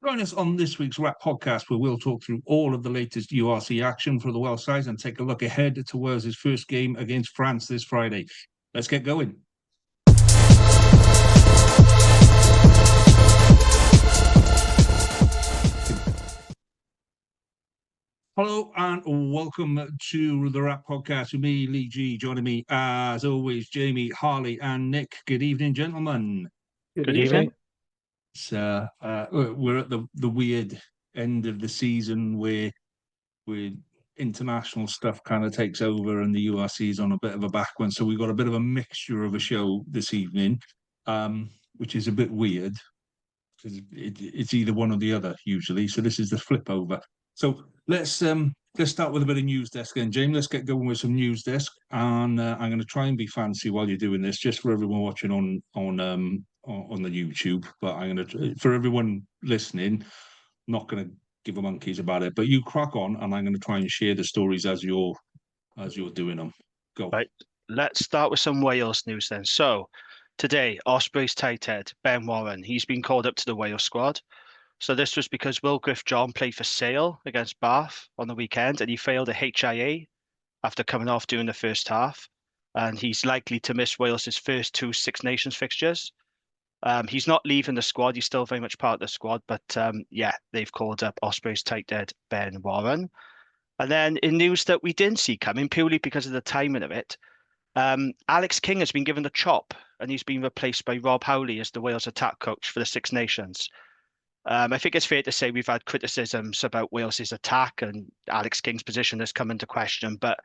Join us on this week's WRRAP podcast, where we'll talk through all of the latest URC action for the Welsh side and take a look ahead to Wales' first game against France this Friday. Let's get going. Hello and welcome to the WRRAP podcast with me, Lee G. Joining me, as always, Jamie, Harley and Nick. Good evening, gentlemen. Good evening. So we're at the weird end of the season where international stuff kind of takes over and the URC is on a bit of a back one. So we've got a bit of a mixture of a show this evening, which is a bit weird because it's either one or the other usually. So this is the flip over. So let's start with a bit of news desk then, James. Let's get going with some news desk, and I'm going to try and be fancy while you're doing this, just for everyone watching on the YouTube. But I'm going to, for everyone listening, not going to give a monkeys about it. But you crack on, and I'm going to try and share the stories as you're doing them. Go. Right, let's start with some Wales news then. So today, Ospreys tight head Ben Warren, he's been called up to the Wales squad. So this was because Will Griff-John played for Sale against Bath on the weekend, and he failed a HIA after coming off during the first half. And he's likely to miss Wales' first two Six Nations fixtures. He's not leaving the squad. He's still very much part of the squad. But they've called up Ospreys tight head Ben Warren. And then in news that we didn't see coming, purely because of the timing of it, Alex King has been given the chop, and he's been replaced by Rob Howley as the Wales attack coach for the Six Nations. I think it's fair to say we've had criticisms about Wales's attack, and Alex King's position has come into question. But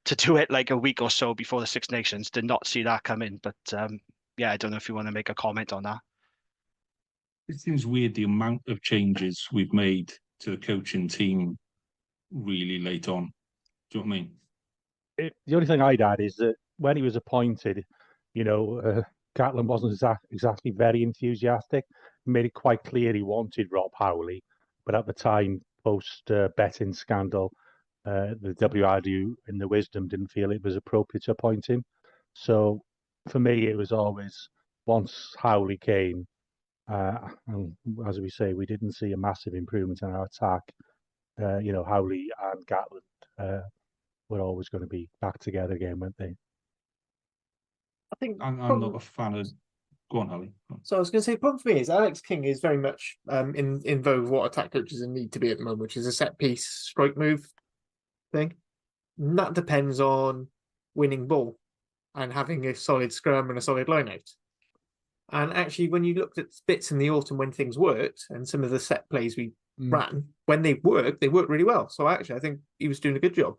to do it like a week or so before the Six Nations, did not see that coming. But I don't know if you want to make a comment on that. It seems weird the amount of changes we've made to the coaching team really late on. Do you know what I mean? The only thing I'd add is that when he was appointed, Gatland wasn't exactly very enthusiastic. He made it quite clear he wanted Rob Howley, but at the time, post betting scandal, the WRRAP and the Wisdom didn't feel it was appropriate to appoint him. So for me, it was always once Howley came, and as we say, we didn't see a massive improvement in our attack. Howley and Gatland were always going to be back together again, weren't they? I think I'm not a fan of. Go on, Holly. So I was going to say, the problem for me is Alex King is very much in vogue what attack coaches need to be at the moment, which is a set piece strike move thing. And that depends on winning ball and having a solid scrum and a solid line out. And actually, when you looked at bits in the autumn when things worked and some of the set plays we ran, when they worked really well. So actually, I think he was doing a good job.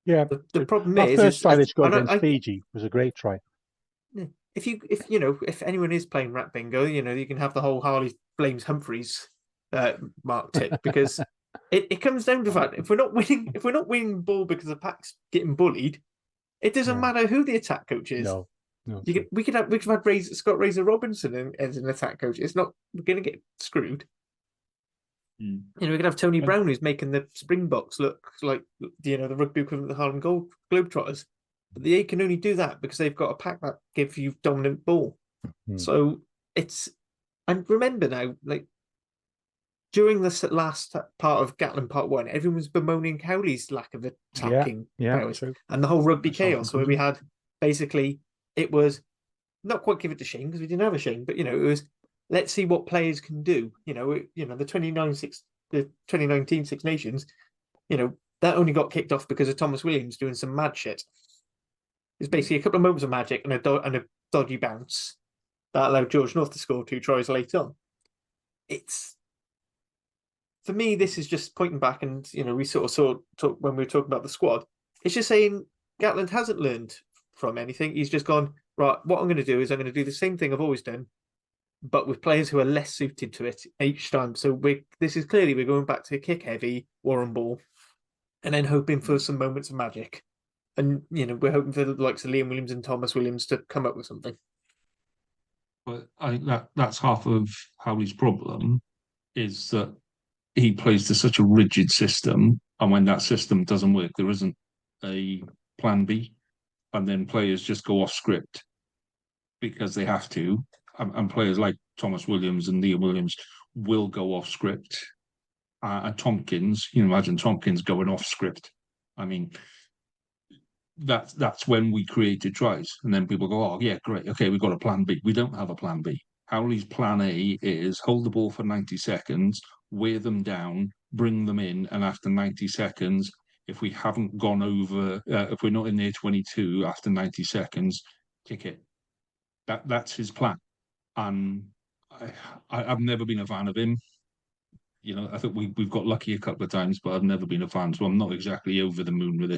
Yeah. The problem is... Our first try they scored against Fiji was a great try. If anyone is playing rap bingo, you can have the whole Harley blames Humphreys mark tick, because it comes down to that if we're not winning the ball because the pack's getting bullied, it doesn't matter who the attack coach is. No, we could have Scott Razor Robinson as an attack coach. It's not, we're going to get screwed. We could have Tony Brown, who's making the Springboks look like the rugby equivalent of the Harlem Globetrotters. But they can only do that because they've got a pack that gives you dominant ball. So and remember now, like during this last part of Gatland Part 1, everyone was bemoaning Howley's lack of attacking powers and the whole rugby chaos, where we had basically, it was not quite give it to Shane because we didn't have a Shane, but it was, let's see what players can do. The 2019 Six Nations, that only got kicked off because of Thomas Williams doing some mad shit. It's basically a couple of moments of magic and a dodgy bounce that allowed George North to score 2 tries late on. For me, this is just pointing back, and we sort of talk when we were talking about the squad. It's just saying Gatland hasn't learned from anything. He's just gone, right, what I'm going to do is I'm going to do the same thing I've always done, but with players who are less suited to it each time. So this is clearly we're going back to kick heavy, Warren ball, and then hoping for some moments of magic. And, we're hoping for the likes of Liam Williams and Thomas Williams to come up with something. But I think that's half of Howley's problem, is that he plays to such a rigid system. And when that system doesn't work, there isn't a plan B. And then players just go off script because they have to. And players like Thomas Williams and Liam Williams will go off script. And Tompkins, imagine Tompkins going off script. I mean, that's when we created tries. And then people go, oh, yeah, great. Okay, we've got a plan B. We don't have a plan B. Howley's plan A is hold the ball for 90 seconds, wear them down, bring them in, and after 90 seconds, if we haven't gone over, if we're not in their 22 after 90 seconds, kick it. That's his plan. And I've never been a fan of him. I think we've got lucky a couple of times, but I've never been a fan, so I'm not exactly over the moon with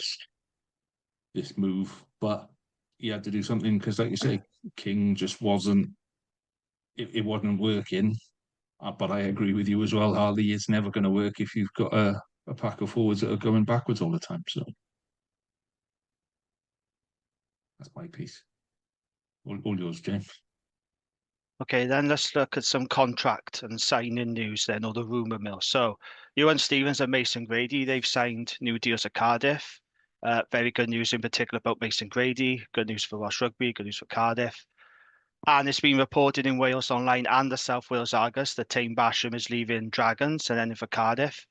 this move. But he had to do something because, like you say, King just wasn't. It wasn't working. But I agree with you as well, Harley. It's never going to work if you've got a pack of forwards that are going backwards all the time. So that's my piece. All yours, James. Okay, then let's look at some contract and signing news then, or the rumour mill. So, Ewan Stevens and Mason Grady, they've signed new deals at Cardiff. Very good news in particular about Mason Grady. Good news for Welsh Rugby, good news for Cardiff. And it's been reported in Wales Online and the South Wales Argus that Tame Basham is leaving Dragons and then for Cardiff.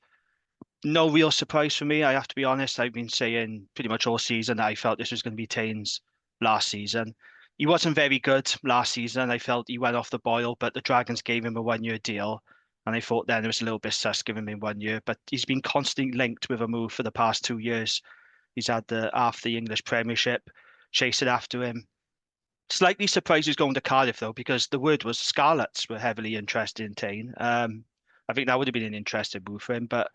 No real surprise for me, I have to be honest. I've been saying pretty much all season that I felt this was going to be Tame's last season. He wasn't very good last season. I felt he went off the boil, but the Dragons gave him a 1-year deal. And I thought then it was a little bit sus giving him 1 year, but he's been constantly linked with a move for the past 2 years. He's had half the English Premiership chasing after him. Slightly surprised he's going to Cardiff though, because the word was Scarlets were heavily interested in Tane. I think that would have been an interesting move for him, but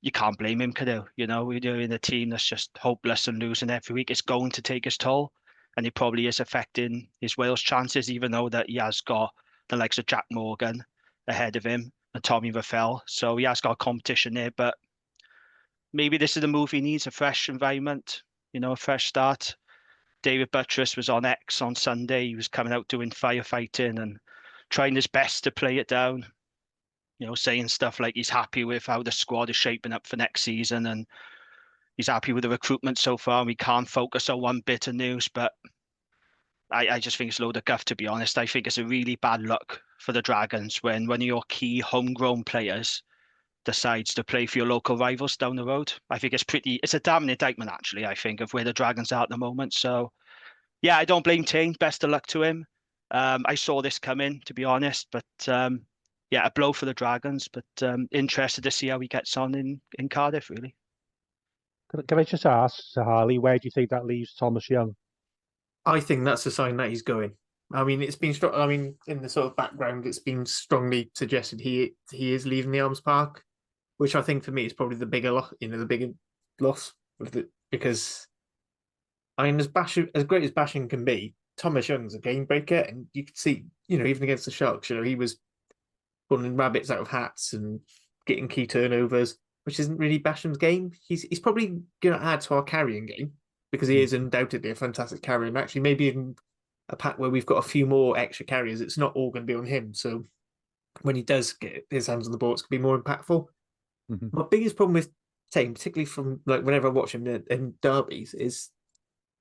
you can't blame him, can you? We're in a team that's just hopeless and losing every week. It's going to take its toll. And he probably is affecting his Wales chances, even though that he has got the likes of Jack Morgan ahead of him and Tommy Raffel. So he has got competition there, but maybe this is the move he needs, a fresh environment, a fresh start. David Buttress was on X on Sunday. He was coming out doing firefighting and trying his best to play it down, saying stuff like he's happy with how the squad is shaping up for next season and he's happy with the recruitment so far. We can't focus on one bit of news, but I just think it's a load of guff, to be honest. I think it's a really bad look for the Dragons when one of your key homegrown players decides to play for your local rivals down the road. I think it's a damning indictment, actually, I think, of where the Dragons are at the moment. So, yeah, I don't blame Tane. Best of luck to him. I saw this coming, to be honest, but yeah, a blow for the Dragons, but interested to see how he gets on in Cardiff, really. Can I just ask, Sir Harley, where do you think that leaves Thomas Young? I think that's a sign that he's going. I mean, it's been strong. I mean, in the sort of background, it's been strongly suggested he is leaving the Arms Park, which I think for me is probably the bigger loss of it, because I mean, as great as Basham can be, Thomas Young's a game breaker, and you could see, even against the Sharks, he was pulling rabbits out of hats and getting key turnovers, which isn't really Basham's game. He's probably going to add to our carrying game because he is undoubtedly a fantastic carrier, and actually maybe in a pack where we've got a few more extra carriers, it's not all going to be on him. So when he does get his hands on the ball, it's going to be more impactful. Mm-hmm. My biggest problem with Tame, particularly from whenever I watch him in derbies, is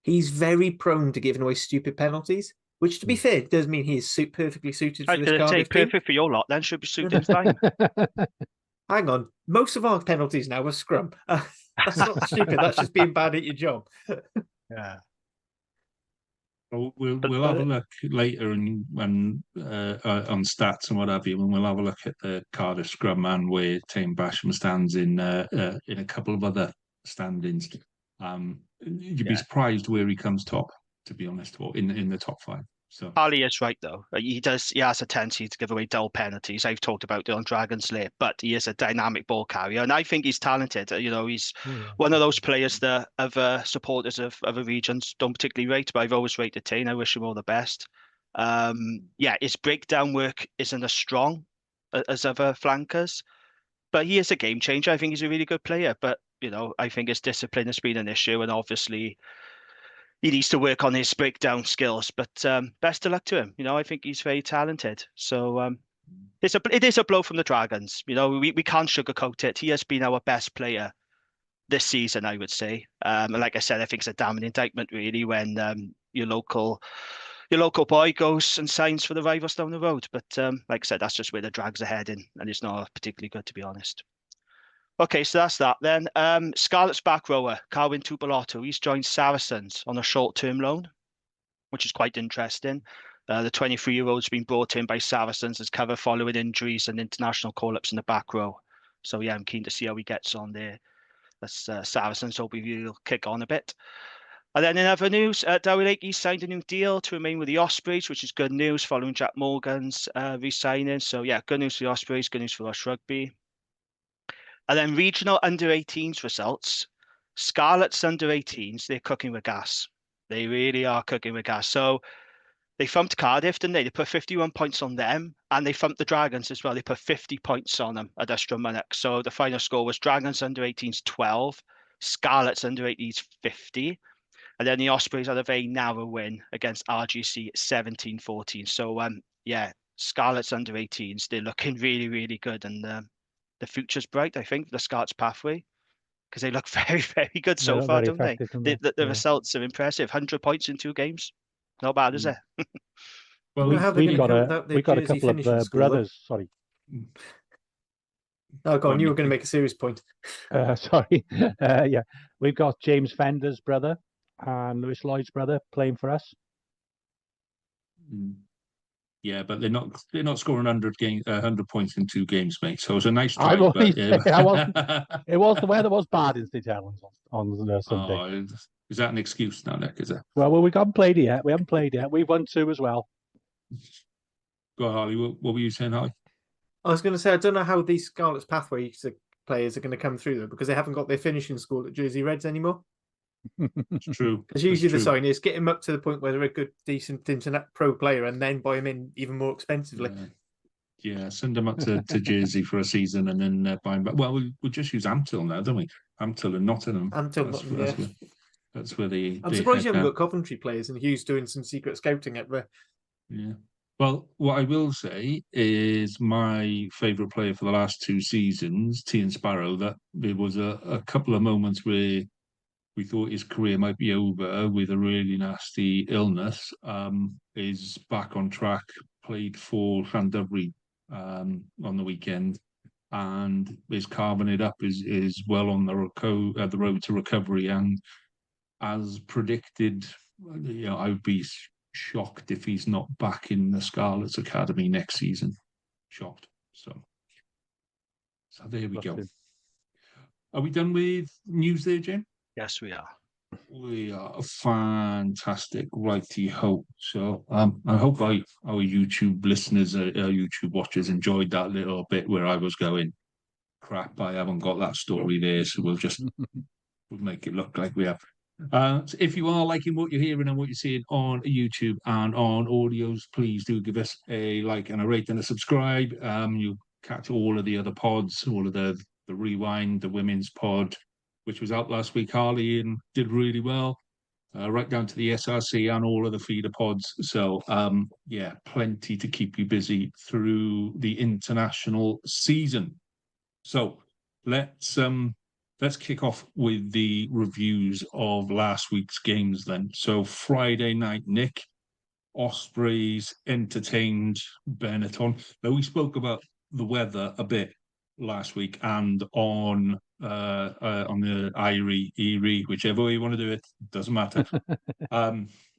he's very prone to giving away stupid penalties. Which, to be fair, does mean he is perfectly suited for this Cardiff team. Perfect for your lot, then should be suited fine. Hang on, most of our penalties now are scrum. That's not stupid. That's just being bad at your job. Yeah. We'll have a look later when on stats and what have you, and we'll have a look at the Cardiff scrum and where Tame Basham stands in a couple of other standings. You'd be surprised where he comes top, to be honest, or in the top 5. So Harley is right though. He has a tendency to give away dull penalties. I've talked about it on Dragon's Lair, but he is a dynamic ball carrier, and I think he's talented. He's one of those players that other supporters of other regions don't particularly rate, but I've always rated Tane. I wish him all the best. His breakdown work isn't as strong as other flankers, but he is a game changer. I think he's a really good player, but I think his discipline has been an issue, and obviously he needs to work on his breakdown skills, but best of luck to him. I think he's very talented. So it is a blow from the Dragons. We can't sugarcoat it. He has been our best player this season, I would say. And like I said, I think it's a damning indictment, really, when your local your local boy goes and signs for the rivals down the road. But like I said, that's just where the drags are heading, and it's not particularly good, to be honest. Okay, so that's that then. Scarlets back rower, Carwyn Tupolotto, he's joined Saracens on a short-term loan, which is quite interesting. The 23-year-old's been brought in by Saracens as cover following injuries and international call-ups in the back row. So yeah, I'm keen to see how he gets on there. That's Saracens, hoping he'll kick on a bit. And then in other news, Darryl Lakey signed a new deal to remain with the Ospreys, which is good news following Jack Morgan's re-signing. So yeah, good news for the Ospreys, good news for Welsh Rugby. And then regional under-18s results. Scarlets under-18s, they're cooking with gas. They really are cooking with gas. So they thumped Cardiff, didn't they? They put 51 points on them, and they thumped the Dragons as well. They put 50 points on them at Edinburgh. So the final score was Dragons under-18s 12, Scarlets under-18s 50, and then the Ospreys had a very narrow win against RGC 17-14. So yeah, Scarlets under-18s, they're looking really, really good, and the future's bright, I think, the Scarlets pathway, because they look very, very good so far, don't they? The results are impressive. 100 points in 2 games. Not bad, is it? Well, we've got a couple of brothers. Sorry. Oh, go on. You were going to make a serious point. Sorry. Yeah, we've got James Fender's brother and Lewis Lloyd's brother playing for us. Yeah, but they're not scoring 100 points in 2 games, mate. So it's a nice try. It was the weather was bad in St Helens on Sunday. Oh, is that an excuse now, Nick? Is it? Well, we haven't played it yet. We haven't played yet. We've won 2 as well. Go on, Harley. What were you saying, Harley? I was going to say, I don't know how these Scarlets pathway players are going to come through, though, because they haven't got their finishing school at Jersey Reds anymore. It's true. Because usually the sign is get him up to the point where they're a good, decent internet pro player, and then buy him in even more expensively. Yeah, send them up to Jersey for a season and then buy him back. Well, we'll just use Amtil now, don't we? Amtil and Nottingham. That's where they. I'm surprised you haven't got Coventry players and Hughes doing some secret scouting up there. Yeah. Well, what I will say is my favourite player for the last 2 seasons, Tian Sparrow, that there was a couple of moments where we thought his career might be over with a really nasty illness, is back on track, played for Llandudbryd on the weekend, and is carving it up, is well on the road to recovery, and as predicted, I would be shocked if he's not back in the Scarlets Academy next season. Shocked. So there we go. Are we done with news there, Jim? Yes, we are. We are fantastic, righty-ho. So I hope our YouTube listeners, our YouTube watchers enjoyed that little bit where I was going, crap, I haven't got that story there, so we'll make it look like we have. So if you are liking what you're hearing and what you're seeing on YouTube and on audios, please do give us a like and a rate and a subscribe. You'll catch all of the other pods, all of the Rewind, the women's pod, which was out last week, Harley, and did really well, right down to the SRC and all of the feeder pods. So, yeah, plenty to keep you busy through the international season. So let's kick off with the reviews of last week's games then. So Friday night, Nick, Ospreys entertained Benetton. Now, we spoke about the weather a bit last week and on the Erie, whichever way you want to do it, doesn't matter.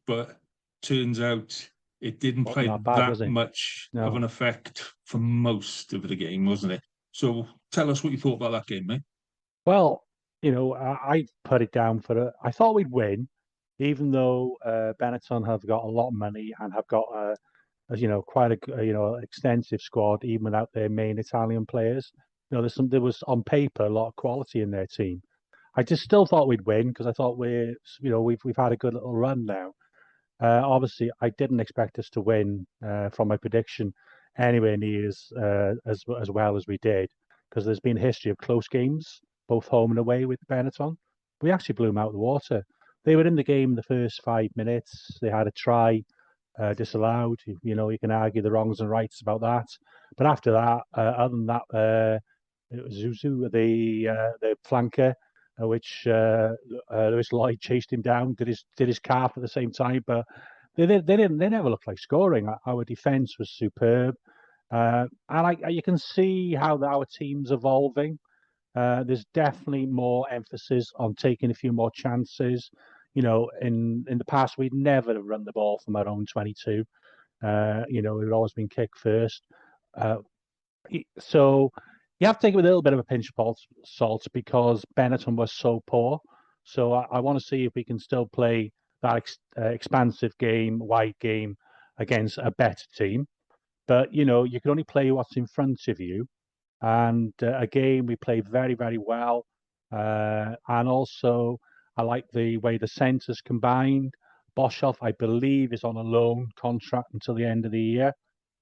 But turns out it didn't play that much of an effect for most of the game, wasn't it? So tell us what you thought about that game, mate. Well, I put it down I thought we'd win, even though Benetton have got a lot of money and have got quite a extensive squad, even without their main Italian players. There was on paper a lot of quality in their team. I just still thought we'd win because I thought we've had a good little run now. Obviously, I didn't expect us to win from my prediction anywhere near as well as we did, because there's been a history of close games, both home and away with Benetton. We actually blew them out of the water. They were in the game the first 5 minutes. They had a try disallowed. You can argue the wrongs and rights about that. But after that, other than that, it was Zuzu, the flanker, which Lewis Lloyd chased him down, did his calf at the same time. But they never looked like scoring. Our defence was superb, and you can see how our team's evolving. There's definitely more emphasis on taking a few more chances. You know, in the past, we'd never run the ball from our own 22. You know, we'd always been kick first. So you have to take it with a little bit of a pinch of salt because Benetton was so poor. So I want to see if we can still play that expansive game, wide game against a better team. But, you know, you can only play what's in front of you. And again, we played very, very well. And also, I like the way the centres combined. Boshoff, I believe, is on a loan contract until the end of the year.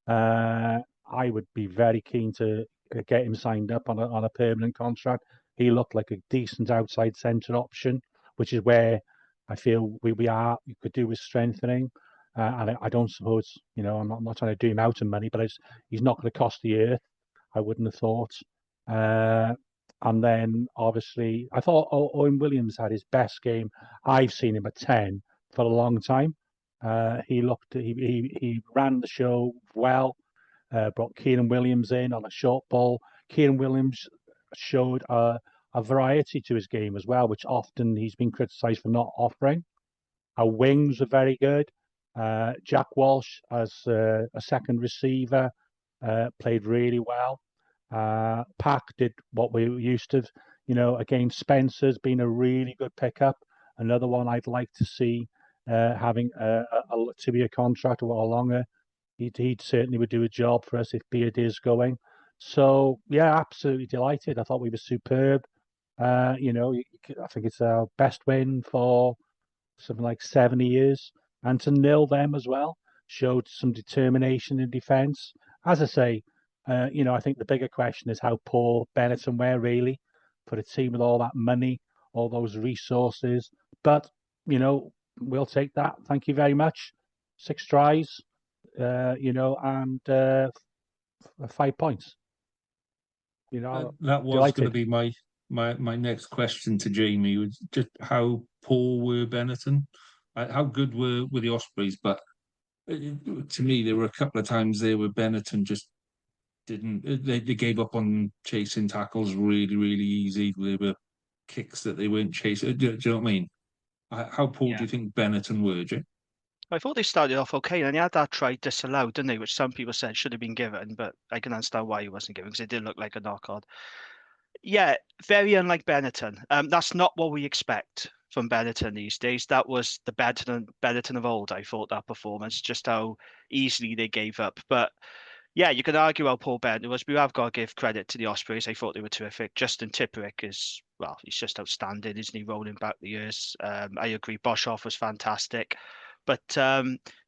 I would be very keen to get him signed up on a permanent contract. He looked like a decent outside centre option, which is where I feel we could do with strengthening. And I don't suppose, you know, I'm not trying to do him out of money, but he's not going to cost the earth. I wouldn't have thought. And then obviously, I thought Owen Williams had his best game. I've seen him at 10 for a long time. He ran the show well. Brought Kieran Williams in on a short ball. Kieran Williams showed a variety to his game as well, which often he's been criticised for not offering. Our wings are very good. Jack Walsh as a second receiver played really well. Pack did what we used to, you know, again, Spencer's been a really good pickup. Another one I'd like to see having a 2-year contract or longer. He certainly would do a job for us if Beard is going. So, yeah, absolutely delighted. I thought we were superb. You know, I think it's our best win for something like 70 years. And to nil them as well showed some determination in defence. As I say, you know, I think the bigger question is how poor Benetton were, really, for a team with all that money, all those resources. But, you know, we'll take that. Thank you very much. 6 tries. You know, and 5 points. You know, that was going to be my next question to Jamie. Was just how poor were Benetton? How good were the Ospreys? But to me, there were a couple of times there where Benetton just didn't. They gave up on chasing tackles really, really easy. There were kicks that they weren't chasing. Do you know what I mean? How poor do you think Benetton were, Jay? I thought they started off okay, and they had that try disallowed, didn't they? Which some people said should have been given, but I can understand why he wasn't given because it did look like a knock-on. Yeah, very unlike Benetton. That's not what we expect from Benetton these days. That was the Benetton of old. I thought that performance, just how easily they gave up. But yeah, you can argue how poor Benetton was. We have got to give credit to the Ospreys. I thought they were terrific. Justin Tipperick is, well, he's just outstanding, isn't he? Rolling back the years. I agree. Boshoff was fantastic. But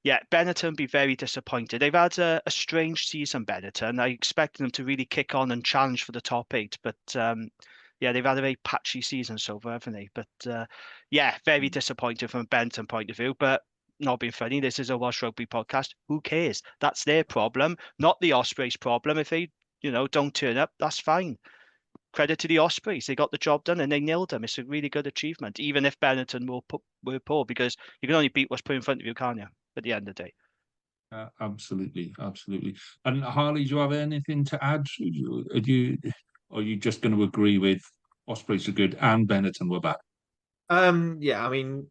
yeah, Benetton be very disappointed. They've had a strange season, Benetton. I expected them to really kick on and challenge for the top 8. But yeah, they've had a very patchy season so far, haven't they? But yeah, very disappointed from a Benetton point of view. But not being funny, this is a Welsh Rugby podcast. Who cares? That's their problem, not the Ospreys' problem. If they, you know, don't turn up, that's fine. Credit to the Ospreys. They got the job done and they nailed them. It's a really good achievement, even if Benetton were poor, because you can only beat what's put in front of you, can't you, at the end of the day? Absolutely. And Harley, do you have anything to add? Are you just going to agree with Ospreys are good and Benetton were bad? Yeah, I mean,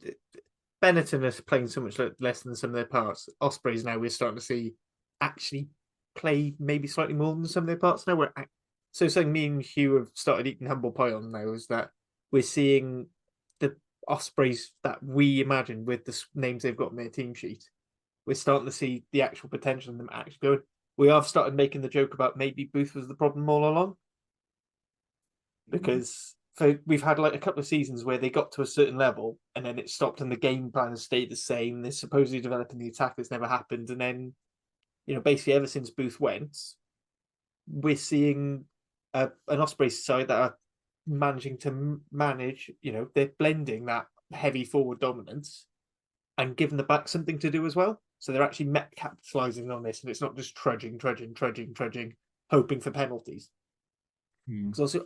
Benetton is playing so much less than some of their parts. Ospreys now we're starting to see actually play maybe slightly more than some of their parts now. So something me and Hugh have started eating humble pie on now is that we're seeing the Ospreys that we imagined with the names they've got on their team sheet. We're starting to see the actual potential in them actually going. We have started making the joke about maybe Booth was the problem all along. Because we've had like a couple of seasons where they got to a certain level and then it stopped and the game plan has stayed the same. They're supposedly developing the attack that's never happened. And then, you know, basically ever since Booth went, we're seeing an Ospreys side that are managing to manage, you know, they're blending that heavy forward dominance and giving the back something to do as well. So they're actually capitalising on this and it's not just trudging, hoping for penalties. Because also,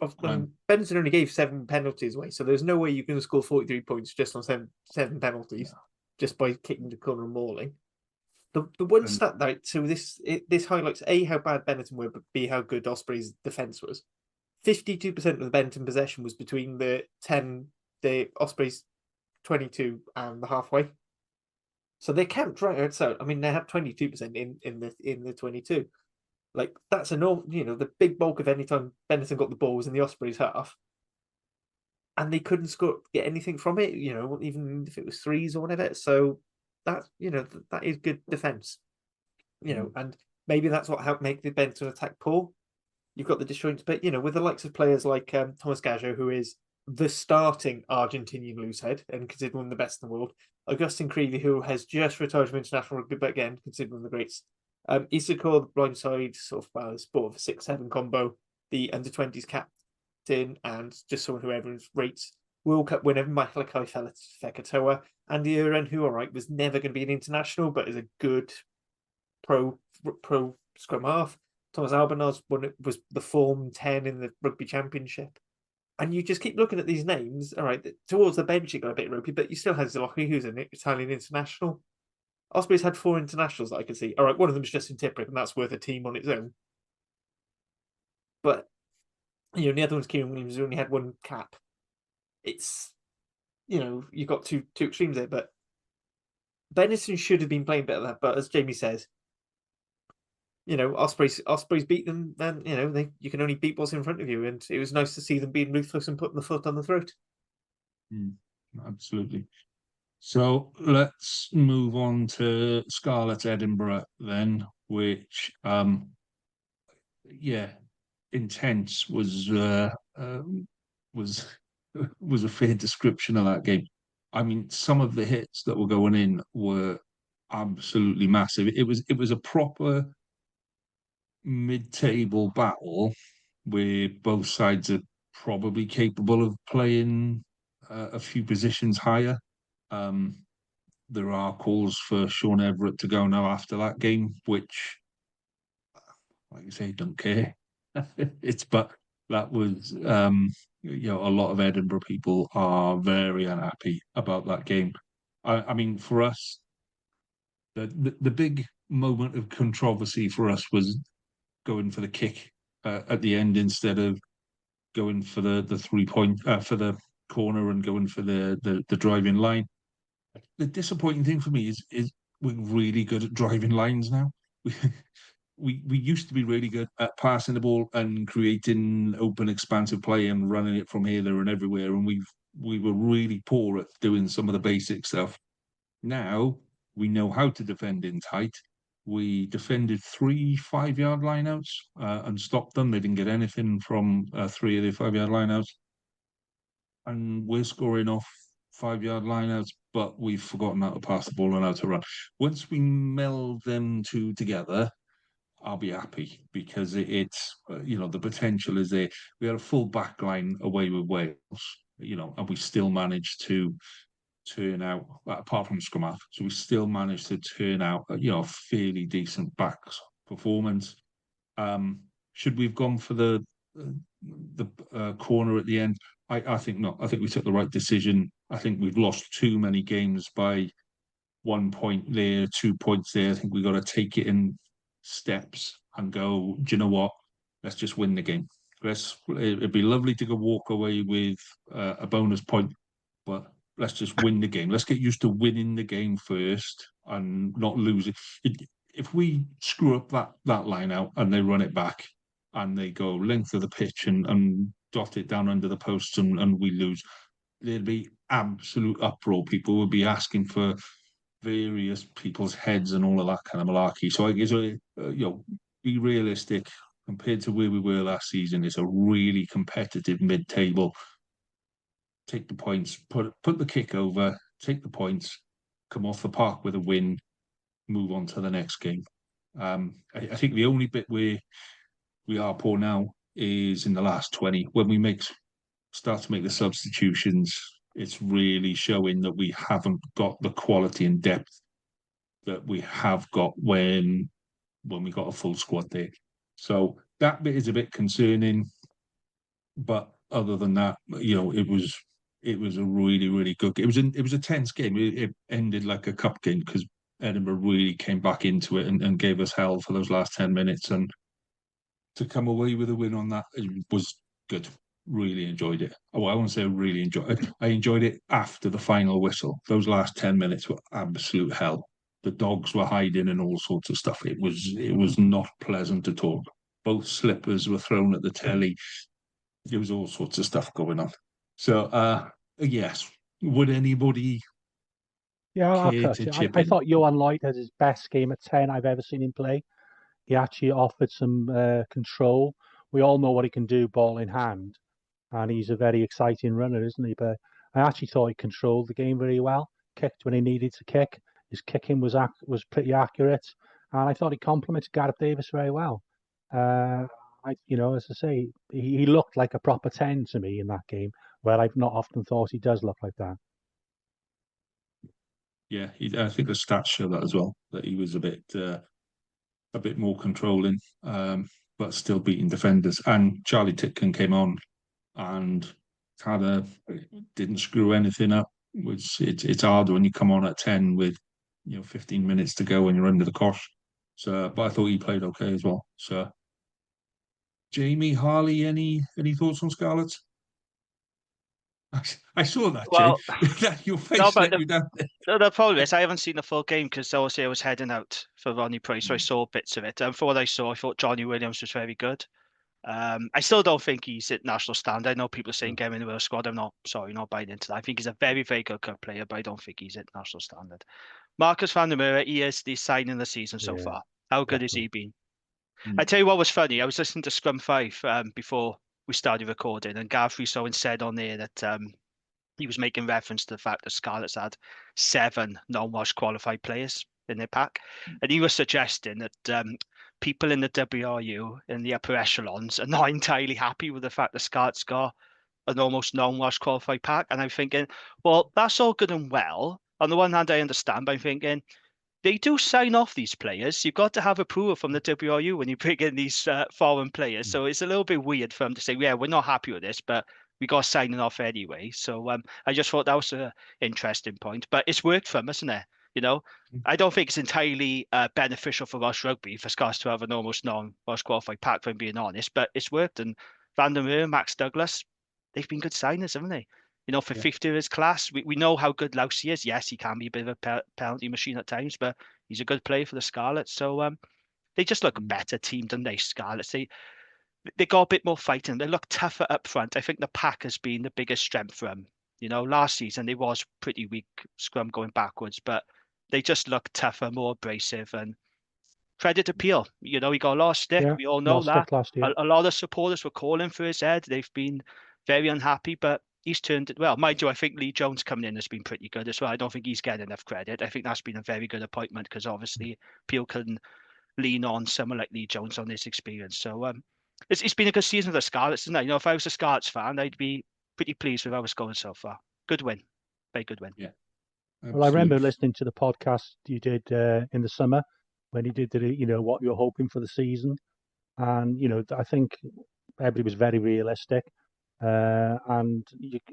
Benetton only gave 7 penalties away, so there's no way you can score 43 points just on seven penalties, just by kicking the corner and mauling. The one And- stat that so this highlights A, how bad Benetton were, but B, how good Ospreys' defence was. 52% of the Benetton possession was between the Ospreys 22 and the halfway. So they camped right outside. I mean, they had 22% in the 22. Like, that's enormous. You know, the big bulk of any time Benetton got the ball was in the Ospreys half, and they couldn't get anything from it. You know, even if it was threes or whatever. So that, you know, that is good defense. You know, and maybe that's what helped make the Benetton attack poor. You've got the disjoints, but you know, with the likes of players like Thomas Gaggio, who is the starting Argentinian loosehead and considered one of the best in the world. Augustin Creevy, who has just retired from international rugby, but again considered one of the greats. Issacore, the blindside, sort of sport of a 6-7 combo, the under-20s captain, and just someone who everyone rates. World Cup winner Malachi Fekatoa, Andy Uren, who was never going to be an international, but is a good pro scrum half. Thomas Albanaz was the form 10 in the rugby championship. And you just keep looking at these names. All right, towards the bench, it got a bit ropey, but you still had Zilocchi, who's an Italian international. Ospreys had 4 internationals that I could see. All right, one of them is Justin Tipperick, and that's worth a team on its own. But, you know, the other one's Kieran Williams, who only had 1 cap. It's, you know, you've got two extremes there, but Benetton should have been playing better than that. But as Jamie says, you know, Ospreys beat them, then, you know, you can only beat what's in front of you. And it was nice to see them being ruthless and putting the foot on the throat. Absolutely. So let's move on to Scarlets Edinburgh then, which, intense was a fair description of that game. I mean, some of the hits that were going in were absolutely massive. It was a proper mid-table battle where both sides are probably capable of playing a few positions higher. There are calls for Sean Everett to go now after that game, which, like you say, don't care. But that was, you know, a lot of Edinburgh people are very unhappy about that game. I mean, for us, the big moment of controversy for us was going for the kick at the end instead of going for the 3-point for the corner and going for the driving line. The disappointing thing for me is we're really good at driving lines now. We used to be really good at passing the ball and creating open, expansive play and running it from here, there, and everywhere. And we were really poor at doing some of the basic stuff. Now we know how to defend in tight. We defended 3 5-yard lineouts and stopped them. They didn't get anything from 3 of the 5-yard lineouts. And we're scoring off 5-yard lineouts, but we've forgotten how to pass the ball and how to run. Once we meld them two together, I'll be happy because it's you know, the potential is there. We had a full back line away with Wales, you know, and we still managed to turn out, apart from scrum half, so we still managed to turn out, you know, a fairly decent backs performance. Should we have gone for the corner at the end? I think not. I think we took the right decision. I think we've lost too many games by 1 point there, 2 points there. I think we've got to take it in steps and go, do you know what? Let's just win the game. It'd be lovely to go walk away with a bonus point, but let's just win the game. Let's get used to winning the game first and not lose it. If we screw up that line out and they run it back and they go length of the pitch and dot it down under the posts and we lose, there'd be absolute uproar. People would be asking for various people's heads and all of that kind of malarkey. So I guess, you know, be realistic. Compared to where we were last season, it's a really competitive mid-table. Take the points, put the kick over, take the points, come off the park with a win, move on to the next game. I think the only bit where we are poor now is in the last 20. When we start to make the substitutions, it's really showing that we haven't got the quality and depth that we have got when we got a full squad there. So that bit is a bit concerning. But other than that, you know, it was a really, really good game. It was a tense game. It ended like a cup game because Edinburgh really came back into it and gave us hell for those last 10 minutes. And to come away with a win on that was good. Really enjoyed it. Oh, I won't say I really enjoyed it. I enjoyed it after the final whistle. Those last 10 minutes were absolute hell. The dogs were hiding and all sorts of stuff. It was not pleasant at all. Both slippers were thrown at the telly. There was all sorts of stuff going on. So, yes. Would anybody Yeah, I'll care cut to you. chip I in? thought Johan Lloyd had his best game at 10 I've ever seen him play. He actually offered some control. We all know what he can do, ball in hand, and he's a very exciting runner, isn't he? But I actually thought he controlled the game very well. Kicked when he needed to kick. His kicking was pretty accurate, and I thought he complemented Gareth Davis very well. As I say, he looked like a proper 10 to me in that game, where I've not often thought he does look like that. Yeah, I think the stats show that as well, that he was a bit more controlling, but still beating defenders. And Charlie Titkin came on and kind of didn't screw anything up. Which it's hard when you come on at 10 with 15 minutes to go and you're under the cosh. So, but I thought he played okay as well. So, Jamie, Harley, any thoughts on Scarlets? I saw that, Well, Jay. Your face no, but let you down. the problem is I haven't seen the full game because obviously I was heading out for Ronnie Price, so I saw bits of it. And for what I saw, I thought Johnny Williams was very good. I still don't think he's at national standard. I know people are saying get him in the Wales squad. I'm not buying into that. I think he's a very, very good cup player, but I don't think he's at national standard. Marcus van der Merwe, he is the signing of the season so far. How good has he been? I tell you what was funny. I was listening to Scrum 5 before we started recording, and Gareth Rousseau said on there that he was making reference to the fact that Scarlets had 7 non-Welsh qualified players in their pack, and he was suggesting that people in the WRU in the upper echelons are not entirely happy with the fact that Scarlets got an almost non-Welsh qualified pack. And I'm thinking, well, that's all good and well. On the one hand, I understand, but I'm thinking they do sign off these players. You've got to have approval from the WRU when you bring in these foreign players. So it's a little bit weird for them to say, yeah, we're not happy with this, but we got signing off anyway. So I just thought that was an interesting point. But it's worked for them, isn't it? I don't think it's entirely beneficial for Welsh Rugby for Scarlets to have an almost non-Welsh qualified pack, if I'm being honest, but it's worked. And Van der Merwe, Max Douglas, they've been good signers, haven't they? For 50 of his class, we know how good Lousy is. Yes, he can be a bit of a penalty machine at times, but he's a good player for the Scarlets. So they just look a better team than they Scarlets. They got a bit more fighting. They look tougher up front. I think the pack has been the biggest strength for them. Last season they was pretty weak scrum going backwards, but they just look tougher, more abrasive, and credit to Peel. He got a lot of stick. We all know that. Last year. A lot of supporters were calling for his head. They've been very unhappy, but he's turned it well. Mind you, I think Lee Jones coming in has been pretty good as well. I don't think he's getting enough credit. I think that's been a very good appointment because obviously Peel can lean on someone like Lee Jones on this experience. So it's been a good season for the Scarlets, isn't it? If I was a Scarlets fan, I'd be pretty pleased with how it's going so far. Good win. Very good win. Yeah. Well, I remember listening to the podcast you did in the summer when you did what you're hoping for the season, and I think everybody was very realistic, and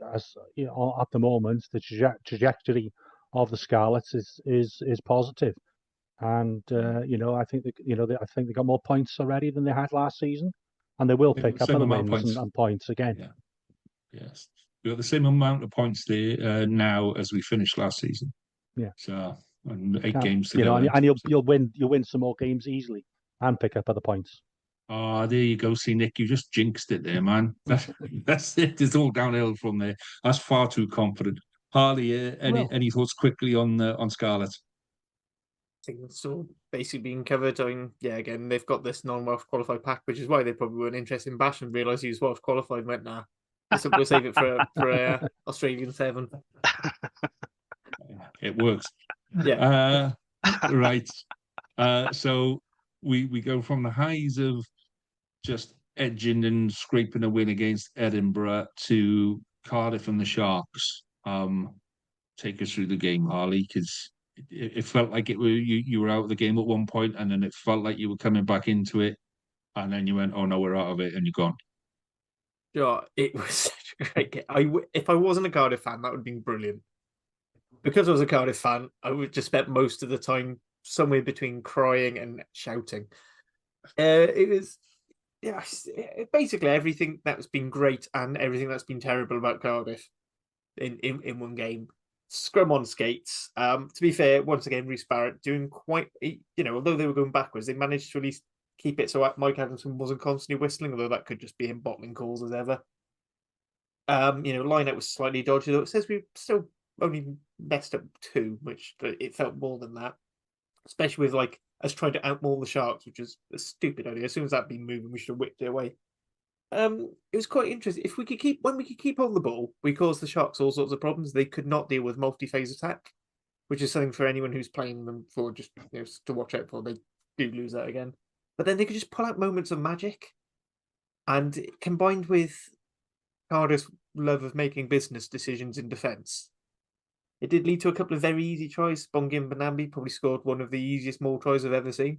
at the moment the trajectory of the Scarlets is positive, and I think they got more points already than they had last season, and they will pick up other wins and points again. Yeah. Yes. We got the same amount of points there now as we finished last season. Yeah. So and 8 games to go. And you'll win some more games easily and pick up other points. Oh, there you go. See, Nick, you just jinxed it there, man. That's it. It's all downhill from there. That's far too confident. Harley, any thoughts quickly on Scarlet? I think it's all basically being covered. Again, they've got this non-Welsh qualified pack, which is why they probably weren't interested in Bash and realised he was Welsh qualified and went, nah. We'll save it for Australian 7. It works. Yeah. Right. So we go from the highs of just edging and scraping a win against Edinburgh to Cardiff and the Sharks. Take us through the game, Harley, because it felt like you were out of the game at one point, and then it felt like you were coming back into it, and then you went, "Oh no, we're out of it," and you're gone. Yeah, it was such a great game. If I wasn't a Cardiff fan, that would have been brilliant. because I was a Cardiff fan, I would just spent most of the time somewhere between crying and shouting. It was, yeah, basically everything that's been great and everything that's been terrible about Cardiff in one game. Scrum on skates. To be fair, once again, Rhys Barrett doing quite, although they were going backwards, they managed to at least keep it so Mike Adamson wasn't constantly whistling, although that could just be him bottling calls as ever. Line-out was slightly dodgy, though it says we still only messed up 2, which it felt more than that, especially with like us trying to outmaul the Sharks, which is a stupid idea. As soon as that'd been moving, we should have whipped it away. It was quite interesting. When we could keep on the ball, we caused the Sharks all sorts of problems. They could not deal with multi-phase attack, which is something for anyone who's playing them for just to watch out for. They do lose that again, but then they could just pull out moments of magic, and combined with Cardiff's love of making business decisions in defence, it did lead to a couple of very easy tries. Bongin Banambi probably scored one of the easiest maul tries I've ever seen.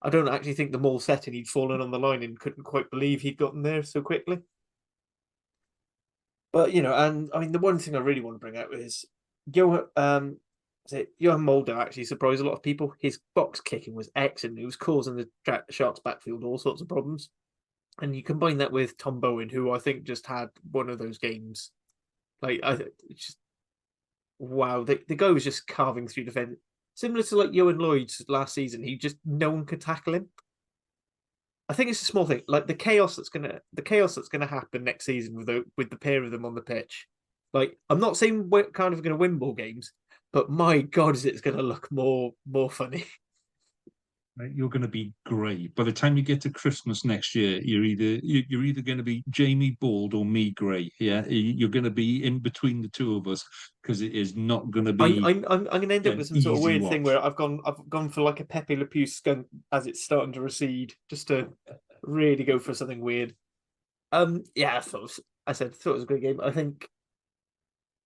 I don't actually think the maul set, and he'd fallen on the line and couldn't quite believe he'd gotten there so quickly. But, and I mean, the one thing I really want to bring out is Johan Mulder actually surprised a lot of people. His box kicking was excellent. It was causing the Sharks backfield all sorts of problems. And you combine that with Tom Bowen, who I think just had one of those games. Wow, the guy was just carving through defence. Similar to like Johan Lloyd's last season, no one could tackle him. I think it's a small thing, like the chaos that's gonna happen next season with the pair of them on the pitch. Like, I'm not saying we're kind of going to win more games, but my God, is it's going to look more funny. You're going to be great. By the time you get to Christmas next year, you're either going to be Jamie Bald or me Gray. Yeah, you're going to be in between the two of us, because it is not going to be. I'm going to end up with some sort of weird thing where I've gone for like a Pepe Le Pew skunk as it's starting to recede, just to really go for something weird. Yeah, I thought it was a great game. I think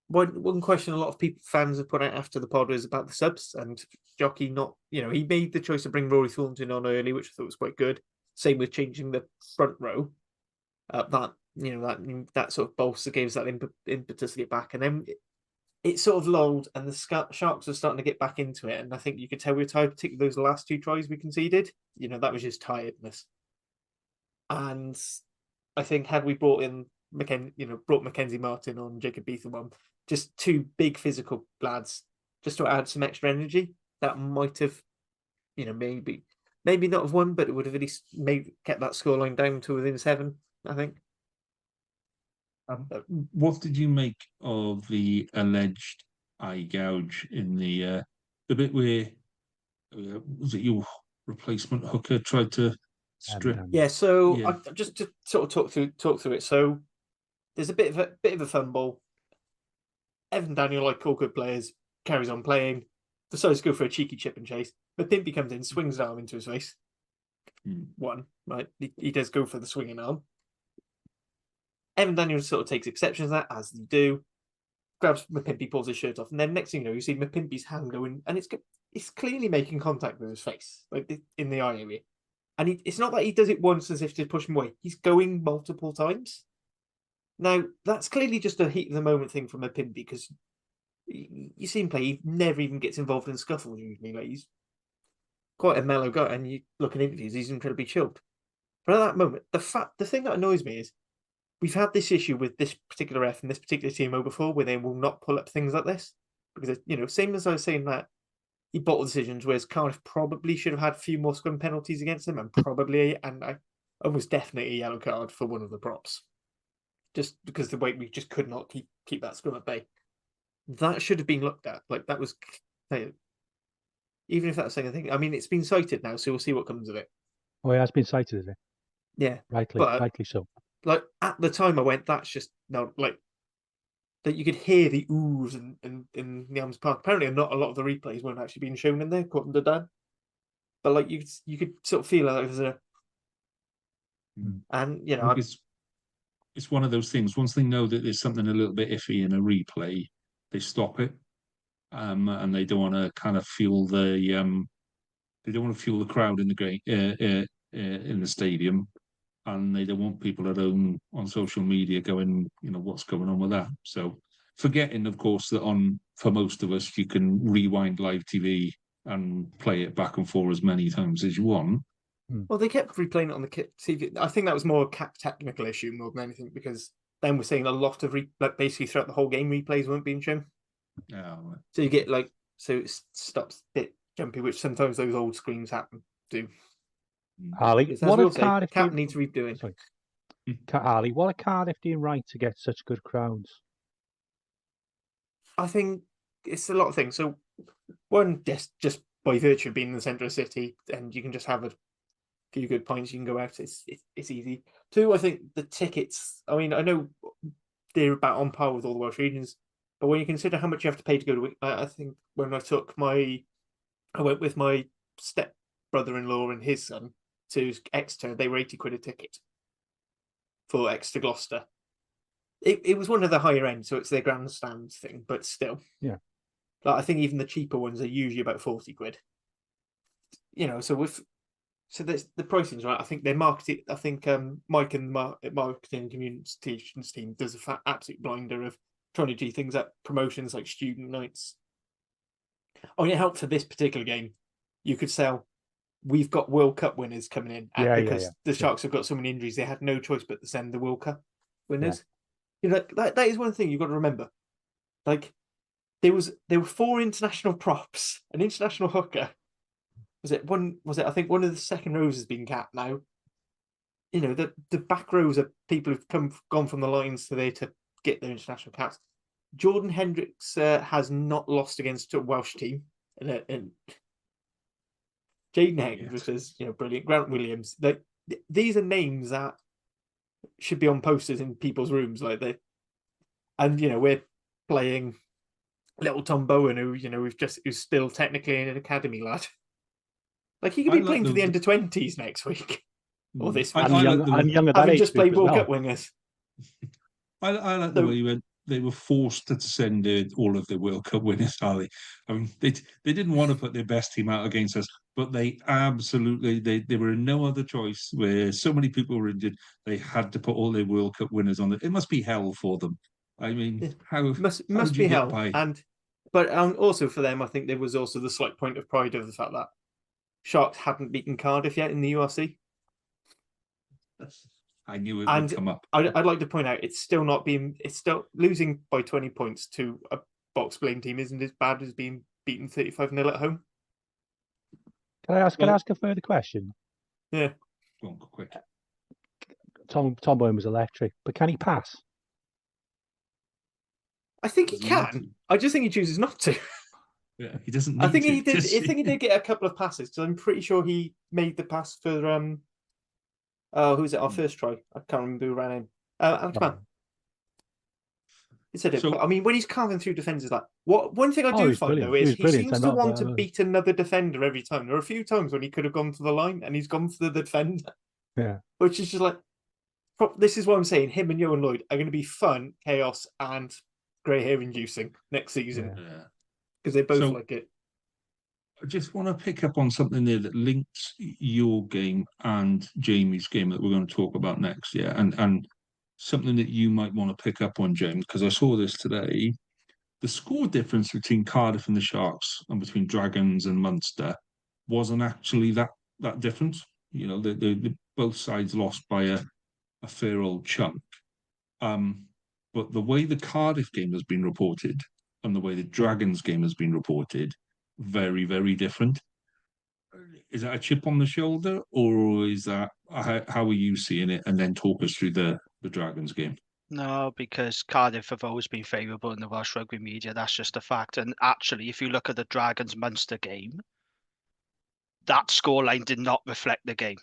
one question a lot of fans have put out after the pod was about the subs, and Jockey he made the choice to bring Rory Thornton on early, which I thought was quite good. Same with changing the front row. That sort of bolster gave us that impetus to get back, and then it sort of lulled, and the Sharks were starting to get back into it. And I think you could tell we were tired, particularly those last 2 tries we conceded. That was just tiredness. And I think had we brought Mackenzie Martin on Jacob Beetham, just 2 big physical lads, just to add some extra energy, that might have, maybe not have won, but it would have at least kept that scoreline down to within 7, I think. What did you make of the alleged eye gouge in the bit where was it your replacement hooker tried to strip? Yeah, so yeah. Just to sort of talk through it. So there's a bit of a fumble. Evan Daniel, like all good players, carries on playing. Decides to go for a cheeky chip and chase. But Pimpy comes in, swings his arm into his face. One, right? He does go for the swinging arm. Evan Daniels sort of takes exception to that, as they do. Grabs Mapimpi, pulls his shirt off, and then next thing you know, you see Mapimpi's hand going, and it's clearly making contact with his face, like in the eye area. And it's not that he does it once as if to push him away. He's going multiple times. Now, that's clearly just a heat of the moment thing from Mapimpi, because you see him play, he never even gets involved in scuffles usually. Like, he's quite a mellow guy, and you look at interviews, he's incredibly chilled. But at that moment, the thing that annoys me is we've had this issue with this particular ref and this particular TMO before, where they will not pull up things like this, because same as I was saying that he bottled decisions, whereas Cardiff probably should have had a few more scrum penalties against him, and I almost definitely a yellow card for one of the props, just because the way we just could not keep that scrum at bay. That should have been looked at. Like, that was, even if that's saying a thing. I mean, it's been cited now, so we'll see what comes of it. Oh, it has been cited, is it? Yeah, rightly so. Like, at the time, I went, that's just no, like, that you could hear the oohs in the Arms Park. Apparently, not a lot of the replays weren't actually being shown in there, according to Dan. But like, you could sort of feel like there's a, and it's one of those things. Once they know that there's something a little bit iffy in a replay, they stop it, and they don't want to kind of fuel the crowd in the in the stadium, and they don't want people at home on social media going, what's going on with that. So Forgetting, of course, that for most of us, you can rewind live TV and play it back and forth as many times as you want. Well, they kept replaying it on the TV. I think that was more a technical issue more than anything, because then we're seeing a lot of basically throughout the whole game replays weren't being shown. Oh. So you get so it stops a bit jumpy, which sometimes those old screens do. Ali, what a Cardiff Cap needs redoing. Sorry. Ali, what are Cardiff doing right to get such good crowds? I think it's a lot of things. So one, just by virtue of being in the centre of the city, and you can just have a few good points, you can go out. It's easy. Two, I think the tickets. I mean, I know they're about on par with all the Welsh regions, but when you consider how much you have to pay to go to, I think when I went with my step brother-in-law and his son to Exeter, they were 80 quid a ticket for Exeter Gloucester. It was one of the higher end, so it's their grandstand thing, but still. Yeah. I think even the cheaper ones are usually about 40 quid. So there's the pricing's right. I think their marketing. I think Mike and the marketing communications team does a absolute blinder of trying to do things like promotions like student nights. Oh, and it helped for this particular game. You could sell. We've got World Cup winners coming in because the Sharks have got so many injuries. They had no choice but to send the World Cup winners. Yeah. That is one thing you've got to remember. There were 4 international props, an international hooker. I think one of the second rows has been capped now. The back rows are people who've gone from the lines to there to get their international caps. Jordan Hendricks has not lost against a Welsh team. And Jaden Hendricks is brilliant. Grant Williams. These are names that should be on posters in people's rooms we're playing little Tom Bowen, who's still technically an academy lad. He could be playing for the under-20s next week or this week. Having just played World Cup wingers. I like the way you went. They were forced to send all of the World Cup winners, Ali. I mean, they didn't want to put their best team out against us, but they absolutely they were in no other choice. Where so many people were injured, they had to put all their World Cup winners on it. It must be hell for them. I mean, how must be hell. But also for them, I think there was also the slight point of pride of the fact that Sharks hadn't beaten Cardiff yet in the URC. I knew it would come up. I'd like to point out it's still losing by 20 points to a box blame team isn't as bad as being beaten 35-0 at home. Can I ask a further question? Yeah. Go on, quick. Tom Bowen was electric, but can he pass? I think he can. I just think he chooses not to. Yeah, he doesn't. I think he did. I think he did get a couple of passes because I'm pretty sure he made the pass for who's it? Our first try. I can't remember who ran in. Come He said it. I mean, when he's carving through defenders, one thing I do find though is he seems to want to beat another defender every time. There are a few times when he could have gone to the line and he's gone for the defender. Yeah, which is just this is what I'm saying. Him and Johan Lloyd are going to be fun, chaos, and grey hair inducing next season. Yeah. Because they both like it. I just want to pick up on something there that links your game and Jamie's game that we're going to talk about next. Yeah, and something that you might want to pick up on, James, because I saw this today. The score difference between Cardiff and the Sharks and between Dragons and Munster wasn't actually that different. The both sides lost by a fair old chunk. But the way the Cardiff game has been reported and the way the Dragons game has been reported, very, very different. Is that a chip on the shoulder, or is that how are you seeing it? And then talk us through the Dragons game. No, because Cardiff have always been favourable in the Welsh Rugby media. That's just a fact. And actually, if you look at the Dragons Munster game, that scoreline did not reflect the game.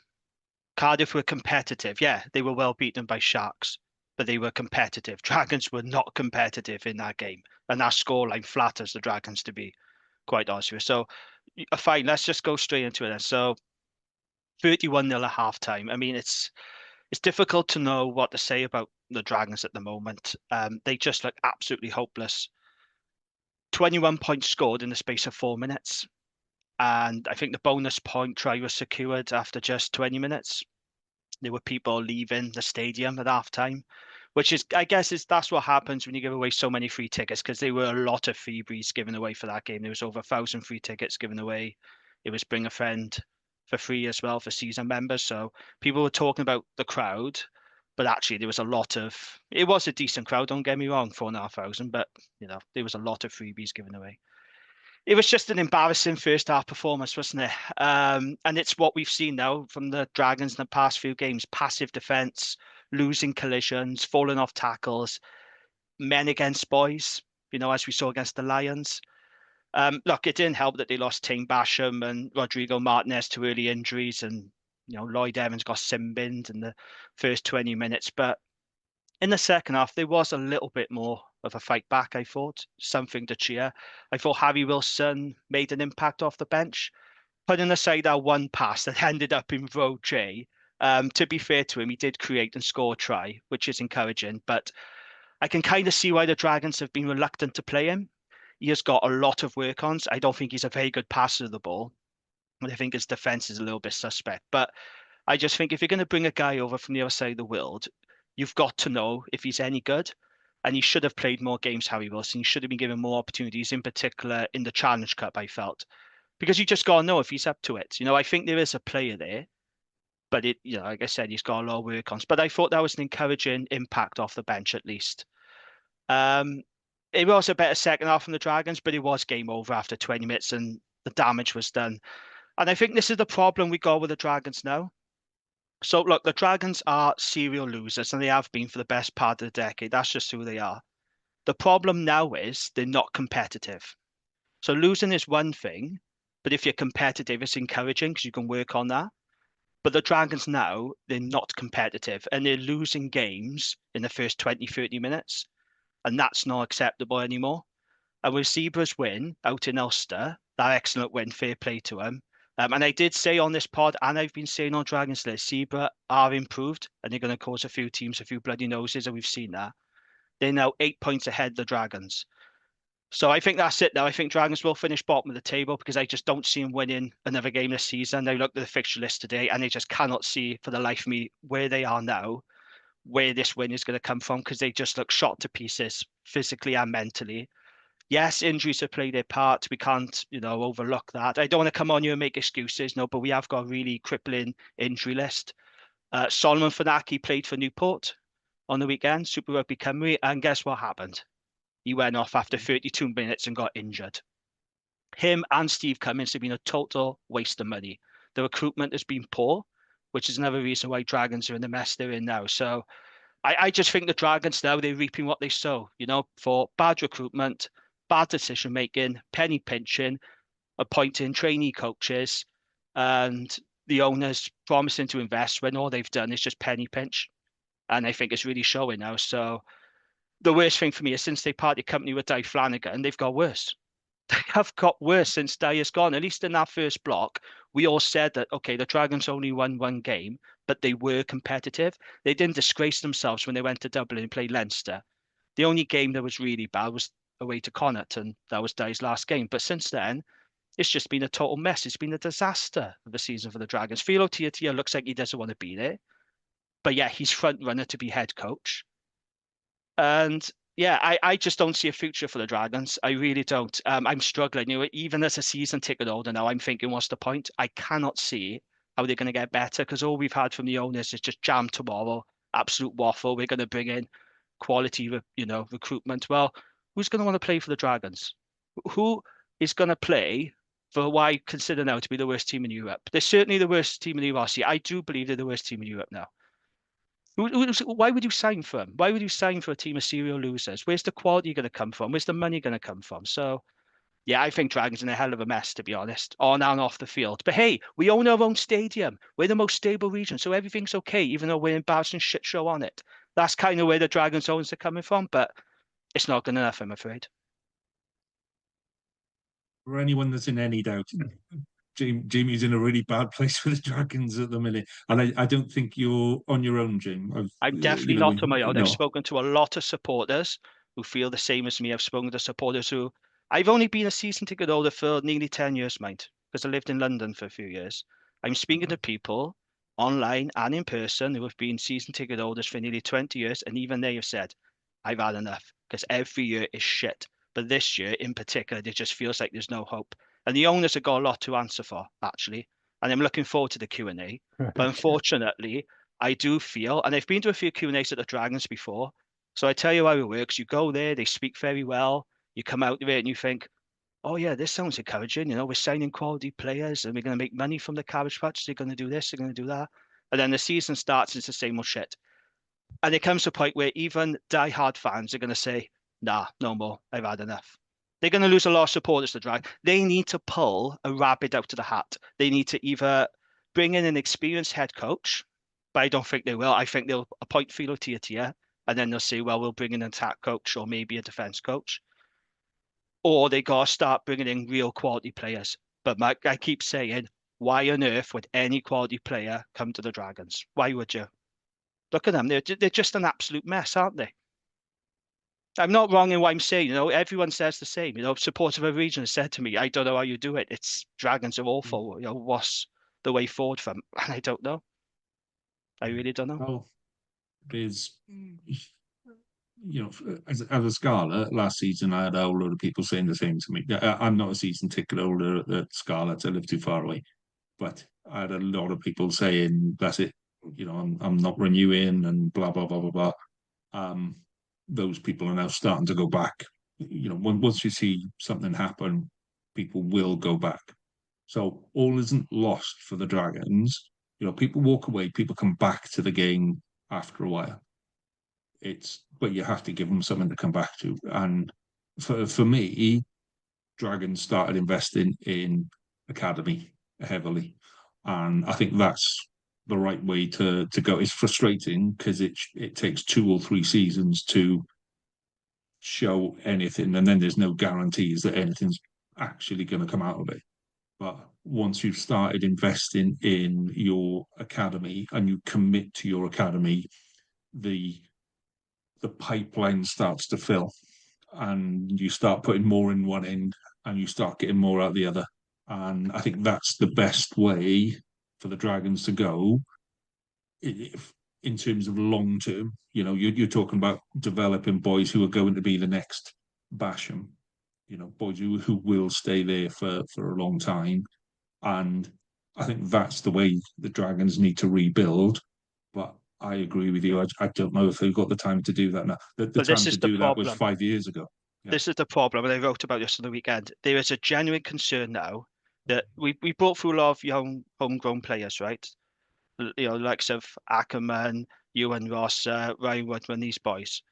Cardiff were competitive. Yeah, they were well beaten by Sharks, but they were competitive. Dragons were not competitive in that game. And that scoreline flatters the Dragons, to be quite honest with you. So, fine, let's just go straight into it then. So, 31-0 at halftime. I mean, it's difficult to know what to say about the Dragons at the moment. They just look absolutely hopeless. 21 points scored in the space of 4 minutes. And I think the bonus point try was secured after just 20 minutes. There were people leaving the stadium at halftime, which is, I guess, that's what happens when you give away so many free tickets, because there were a lot of freebies given away for that game. There was over 1,000 free tickets given away. It was bring a friend for free as well for season members. So people were talking about the crowd, but actually there was it was a decent crowd, don't get me wrong, 4,500, but there was a lot of freebies given away. It was just an embarrassing first half performance, wasn't it? And it's what we've seen now from the Dragons in the past few games: passive defence, losing collisions, falling off tackles, men against boys, as we saw against the Lions. Look, it didn't help that they lost Tane Basham and Rodrigo Martinez to early injuries, and Lloyd Evans got sin-binned in the first 20 minutes. But in the second half, there was a little bit more of a fight back, I thought. Something to cheer. I thought Harry Wilson made an impact off the bench. Putting aside that one pass that ended up in row J, to be fair to him, he did create and score a try, which is encouraging. But I can kind of see why the Dragons have been reluctant to play him. He has got a lot of work-ons. I don't think he's a very good passer of the ball. I think his defence is a little bit suspect. But I just think if you're going to bring a guy over from the other side of the world, you've got to know if he's any good. And he should have played more games, Harry Wilson. He should have been given more opportunities, in particular in the Challenge Cup, I felt. Because you just got to know if he's up to it. I think there is a player there. But, like I said, he's got a lot of work-ons. But I thought that was an encouraging impact off the bench, at least. It was a better second half from the Dragons, but it was game over after 20 minutes and the damage was done. And I think this is the problem we got with the Dragons now. So, look, the Dragons are serial losers, and they have been for the best part of the decade. That's just who they are. The problem now is they're not competitive. So losing is one thing, but if you're competitive, it's encouraging because you can work on that. But the Dragons now, they're not competitive, and they're losing games in the first 20, 30 minutes. And that's not acceptable anymore. And with Zebra's win out in Ulster, that excellent win, fair play to them. And I did say on this pod, and I've been saying on Dragons List, Zebra are improved, and they're going to cause a few teams a few bloody noses, and we've seen that. They're now 8 points ahead of the Dragons. So I think that's it now. I think Dragons will finish bottom of the table because I just don't see them winning another game this season. I looked at the fixture list today, and I just cannot see for the life of me where they are now, where this win is going to come from, because they just look shot to pieces physically and mentally. Yes, injuries have played their part. We can't, overlook that. I don't want to come on here and make excuses, no, but we have got a really crippling injury list. Solomon Fanaki played for Newport on the weekend, Super Rugby Cymru, and guess what happened? He went off after 32 minutes and got injured. Him and Steve Cummins have been a total waste of money. The recruitment has been poor, which is another reason why Dragons are in the mess they're in now. So I just think the Dragons now, they're reaping what they sow, for bad recruitment, bad decision-making, penny pinching, appointing trainee coaches, and the owners promising to invest when all they've done is just penny pinch. And I think it's really showing now. So the worst thing for me is since they parted company with Di Flanagan, they've got worse. They have got worse since Di has gone. At least in that first block, we all said that, okay, the Dragons only won one game, but they were competitive. They didn't disgrace themselves when they went to Dublin and played Leinster. The only game that was really bad was away to Connacht, and that was Di's last game. But since then, it's just been a total mess. It's been a disaster of the season for the Dragons. Filo Tiatia looks like he doesn't want to be there. But yeah, he's front runner to be head coach. And yeah, I just don't see a future for the Dragons. I really don't. I'm struggling. Even as a season ticket holder now, I'm thinking, what's the point? I cannot see how they're going to get better, because all we've had from the owners is just jam tomorrow, absolute waffle. We're going to bring in quality, recruitment. Well, who's going to want to play for the Dragons? Who is going to play for what I consider now to be the worst team in Europe? They're certainly the worst team in the URC. I do believe they're the worst team in Europe now. Why would you sign for them? Why would you sign for a team of serial losers? Where's the quality going to come from? Where's the money going to come from? So, yeah, I think Dragons in a hell of a mess, to be honest, on and off the field. But hey, we own our own stadium. We're the most stable region, so everything's okay, even though we're embarrassing shit show on it. That's kind of where the Dragons owners are coming from, but it's not good enough, I'm afraid. For anyone that's in any doubt, Jamie's in a really bad place with the Dragons at the minute, and I don't think you're on your own, Jamie. I'm definitely not on my own. No. I've spoken to a lot of supporters who feel the same as me. I've spoken to supporters who I've only been a season ticket holder for nearly 10 years, mind, because I lived in London for a few years. I'm speaking to people online and in person who have been season ticket holders for nearly 20 years, and even they have said, I've had enough, because every year is shit. But this year in particular, it just feels like there's no hope. And the owners have got a lot to answer for, actually. And I'm looking forward to the Q&A. But unfortunately, I do feel, and I've been to a few Q&As at the Dragons before, so I tell you how it works. You go there, they speak very well, you come out of it and you think, oh yeah, this sounds encouraging. We're signing quality players and we're going to make money from the cabbage patch. They're going to do this, they're going to do that. And then the season starts, it's the same old shit. And it comes to a point where even die-hard fans are going to say, nah, no more. I've had enough. They're going to lose a lot of supporters to drag. They need to pull a rabbit out of the hat. They need to either bring in an experienced head coach, but I don't think they will. I think they'll appoint Philo Tiatia, and then they'll say, well, we'll bring in an attack coach or maybe a defense coach. Or they got to start bringing in real quality players. But I keep saying, why on earth would any quality player come to the Dragons? Why would you? Look at them. They're just an absolute mess, aren't they? I'm not wrong in what I'm saying. Everyone says the same. Supporters of a region has said to me, I don't know how you do it. It's Dragons are awful. What's the way forward for them? And I don't know. I really don't know. Well, there's, as a Scarlet, last season I had a whole load of people saying the same to me. I'm not a season ticket holder at the Scarlets. I live too far away. But I had a lot of people saying, that's it. I'm not renewing and blah, blah, blah, blah, blah. Those people are now starting to go back. Once you see something happen, people will go back. So all isn't lost for the Dragons. People walk away, people come back to the game after a while. But you have to give them something to come back to. And for me, Dragons started investing in academy heavily. And I think that's the right way to go. It's frustrating because it takes 2 or 3 seasons to show anything, and then there's no guarantees that anything's actually going to come out of it. But once you've started investing in your academy and you commit to your academy, the pipeline starts to fill, and you start putting more in one end and you start getting more out the other. And I think that's the best way for the Dragons to go in terms of long term. You're talking about developing boys who are going to be the next Basham, boys who will stay there for a long time. And I think that's the way the Dragons need to rebuild. But I agree with you. I don't know if they've got the time to do that now. The time to do that was 5 years ago. Yeah. This is the problem, and I wrote about this on the weekend. There is a genuine concern now that we brought through a lot of young homegrown players, right? Likes of Ackerman, Ewan Ross, Ryan Woodman, these boys.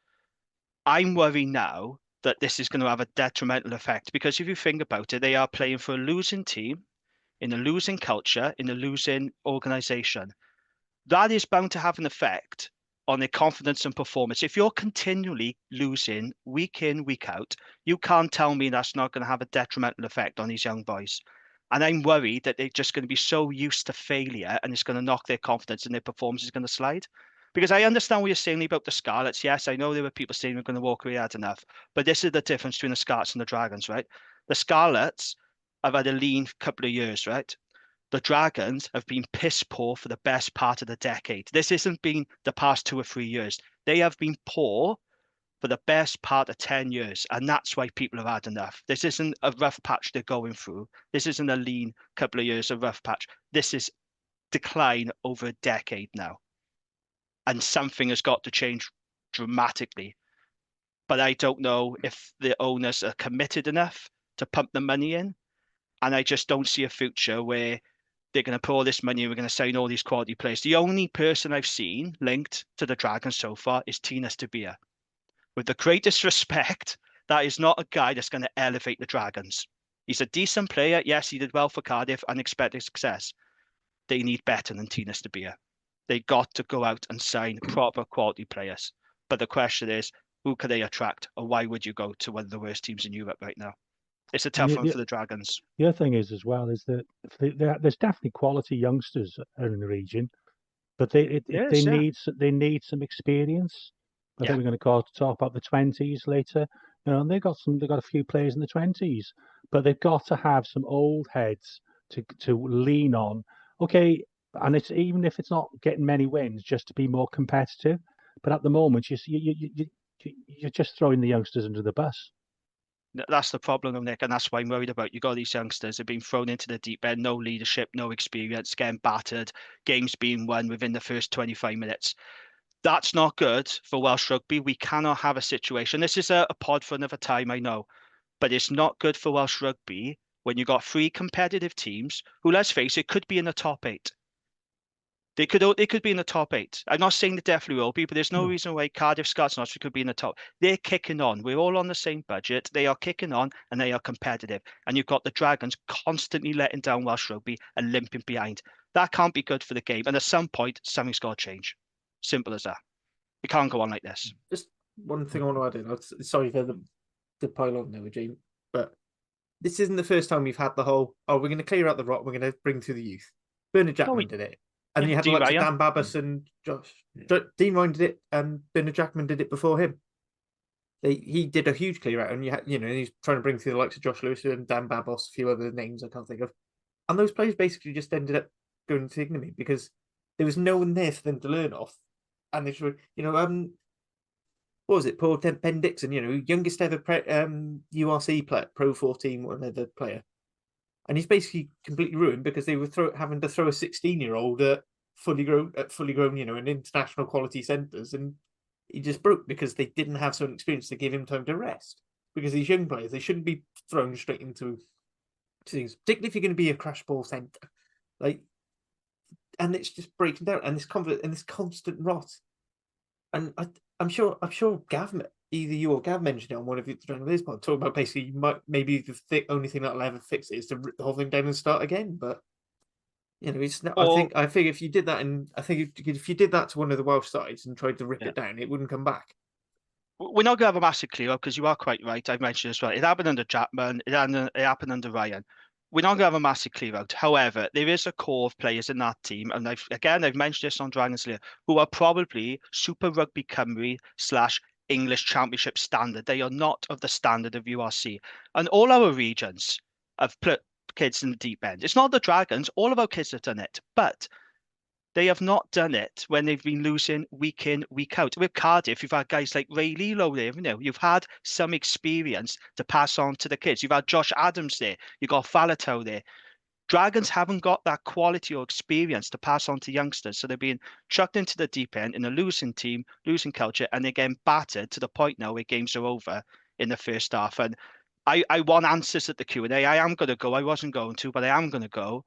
I'm worried now that this is going to have a detrimental effect, because if you think about it, they are playing for a losing team, in a losing culture, in a losing organisation. That is bound to have an effect on their confidence and performance. If you're continually losing week in, week out, you can't tell me that's not going to have a detrimental effect on these young boys. And I'm worried that they're just going to be so used to failure, and it's going to knock their confidence, and their performance is going to slide. Because I understand what you're saying about the Scarlets. Yes, I know there were people saying we're going to walk away hard enough, but this is the difference between the Scarlets and the Dragons, right? The Scarlets have had a lean couple of years, right? The Dragons have been piss poor for the best part of the decade. This hasn't been the past 2 or 3 years. They have been poor for the best part of 10 years. And that's why people have had enough. This isn't a rough patch they're going through. This isn't a lean couple of years of rough patch. This is decline over a decade now. And something has got to change dramatically. But I don't know if the owners are committed enough to pump the money in. And I just don't see a future where they're going to put all this money and we're going to sign all these quality players. The only person I've seen linked to the Dragons so far is Tina Stabia. With the greatest respect, that is not a guy that's going to elevate the Dragons. He's a decent player. Yes, he did well for Cardiff, unexpected success. They need better than Tina Stabia. They got to go out and sign proper quality players. But the question is, who can they attract, or why would you go to one of the worst teams in Europe right now? It's a tough one for the Dragons. The other thing is as well is that there's definitely quality youngsters in the region, but they need some experience. I think we're going to talk about the 20s later. And they've got a few players in the 20s, but they've got to have some old heads to lean on. Okay, and it's even if it's not getting many wins, just to be more competitive. But at the moment, you're just throwing the youngsters under the bus. That's the problem, Nick, and that's why I'm worried about. You got these youngsters have been thrown into the deep end, no leadership, no experience, getting battered, games being won within the first 25 minutes. That's not good for Welsh Rugby. We cannot have a situation. This is a pod for another time, I know, but it's not good for Welsh Rugby when you got 3 competitive teams who, let's face it, could be in the top 8. They could be in the top 8. I'm not saying they definitely will be, but there's no reason why Cardiff, Scarlets, and Ospreys could be in the top. They're kicking on. We're all on the same budget. They are kicking on and they are competitive. And you've got the Dragons constantly letting down Welsh Rugby and limping behind. That can't be good for the game. And at some point, something's got to change. Simple as that. It can't go on like this. Just one thing I want to add in. Sorry for the pile on there, James, but this isn't the first time we've had the whole, we're going to clear out the rot, we're going to bring through the youth. Bernard Jackman did it. And then you had the likes of Dan Babas and Josh. Dean Ryan did it, and Bernard Jackman did it before him. He did a huge clear out, and he's trying to bring through the likes of Josh Lewis and Dan Babos, a few other names I can't think of. And those players basically just ended up going to ignominy because there was no one there for them to learn off. And they should, what was it? Poor Ben Dixon, youngest ever URC player, Pro 14, whatever player. And he's basically completely ruined because they were having to throw a 16-year-old at fully grown, in international quality centres, and he just broke because they didn't have some experience to give him time to rest. Because these young players, they shouldn't be thrown straight into things, particularly if you're going to be a crash ball centre. And it's just breaking down, and this constant rot. And I'm sure Gav, either you or Gav mentioned it on one of the journalists, but talking about basically maybe the only thing that'll ever fix it is to rip the whole thing down and start again. But it's not, I think if you did that, and I think if you did that to one of the Welsh sides and tried to rip it down, it wouldn't come back. We're not going to have a massive clear up because you are quite right. I've mentioned as well. It happened under Chapman. It happened under Ryan. We're not going to have a massive clear out. However, there is a core of players in that team, and I've mentioned this on Dragons Lair, who are probably Super Rugby Cymru / English Championship standard. They are not of the standard of URC. And all our regions have put kids in the deep end. It's not the Dragons. All of our kids have done it, but they have not done it when they've been losing week in, week out. With Cardiff, you've had guys like Ray Lilo there. You've had some experience to pass on to the kids. You've had Josh Adams there. You've got Faletau there. Dragons haven't got that quality or experience to pass on to youngsters. So they're being chucked into the deep end in a losing team, losing culture, and they're getting battered to the point now where games are over in the first half. And I want answers at the Q&A. I am going to go. I wasn't going to, but I am going to go.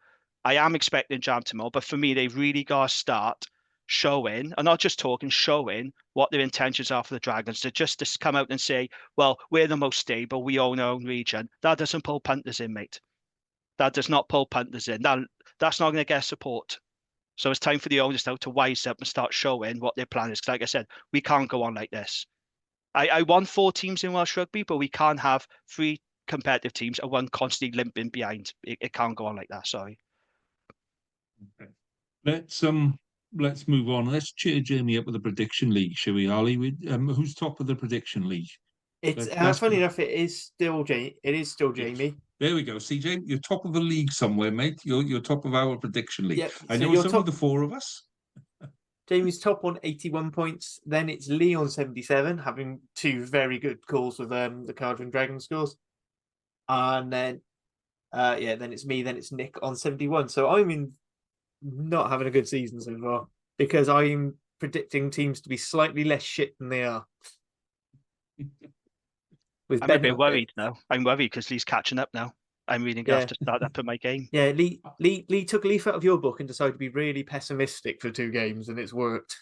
I am expecting Jam tomorrow, but for me, they've really got to start showing, and not just talking, showing what their intentions are for the Dragons. To just come out and say, well, we're the most stable, we own our own region. That doesn't pull punters in, mate. That does not pull punters in. That's not going to get support. So it's time for the owners now to wise up and start showing what their plan is. Because like I said, we can't go on like this. I want 4 teams in Welsh Rugby, but we can't have 3 competitive teams and one constantly limping behind. It can't go on like that, sorry. Okay. Let's move on. Let's cheer Jamie up with the prediction league, shall we, Ollie? Who's top of the prediction league? It's funny enough. It is still Jamie. Yes. There we go. See, Jamie, you're top of the league somewhere, mate. You're top of our prediction league. Yep. I know it's only the 4 of us. Jamie's top on 81 points. Then it's Lee on 77, having 2 very good calls with the Cardiff and Dragon scores. And then, then it's me. Then it's Nick on 71. So I'm not having a good season so far because I'm predicting teams to be slightly less shit than they are. I'm a bit worried now. I'm worried because Lee's catching up now. I'm really going to have to start up in my game. Yeah, Lee took a leaf out of your book and decided to be really pessimistic for 2 games, and it's worked.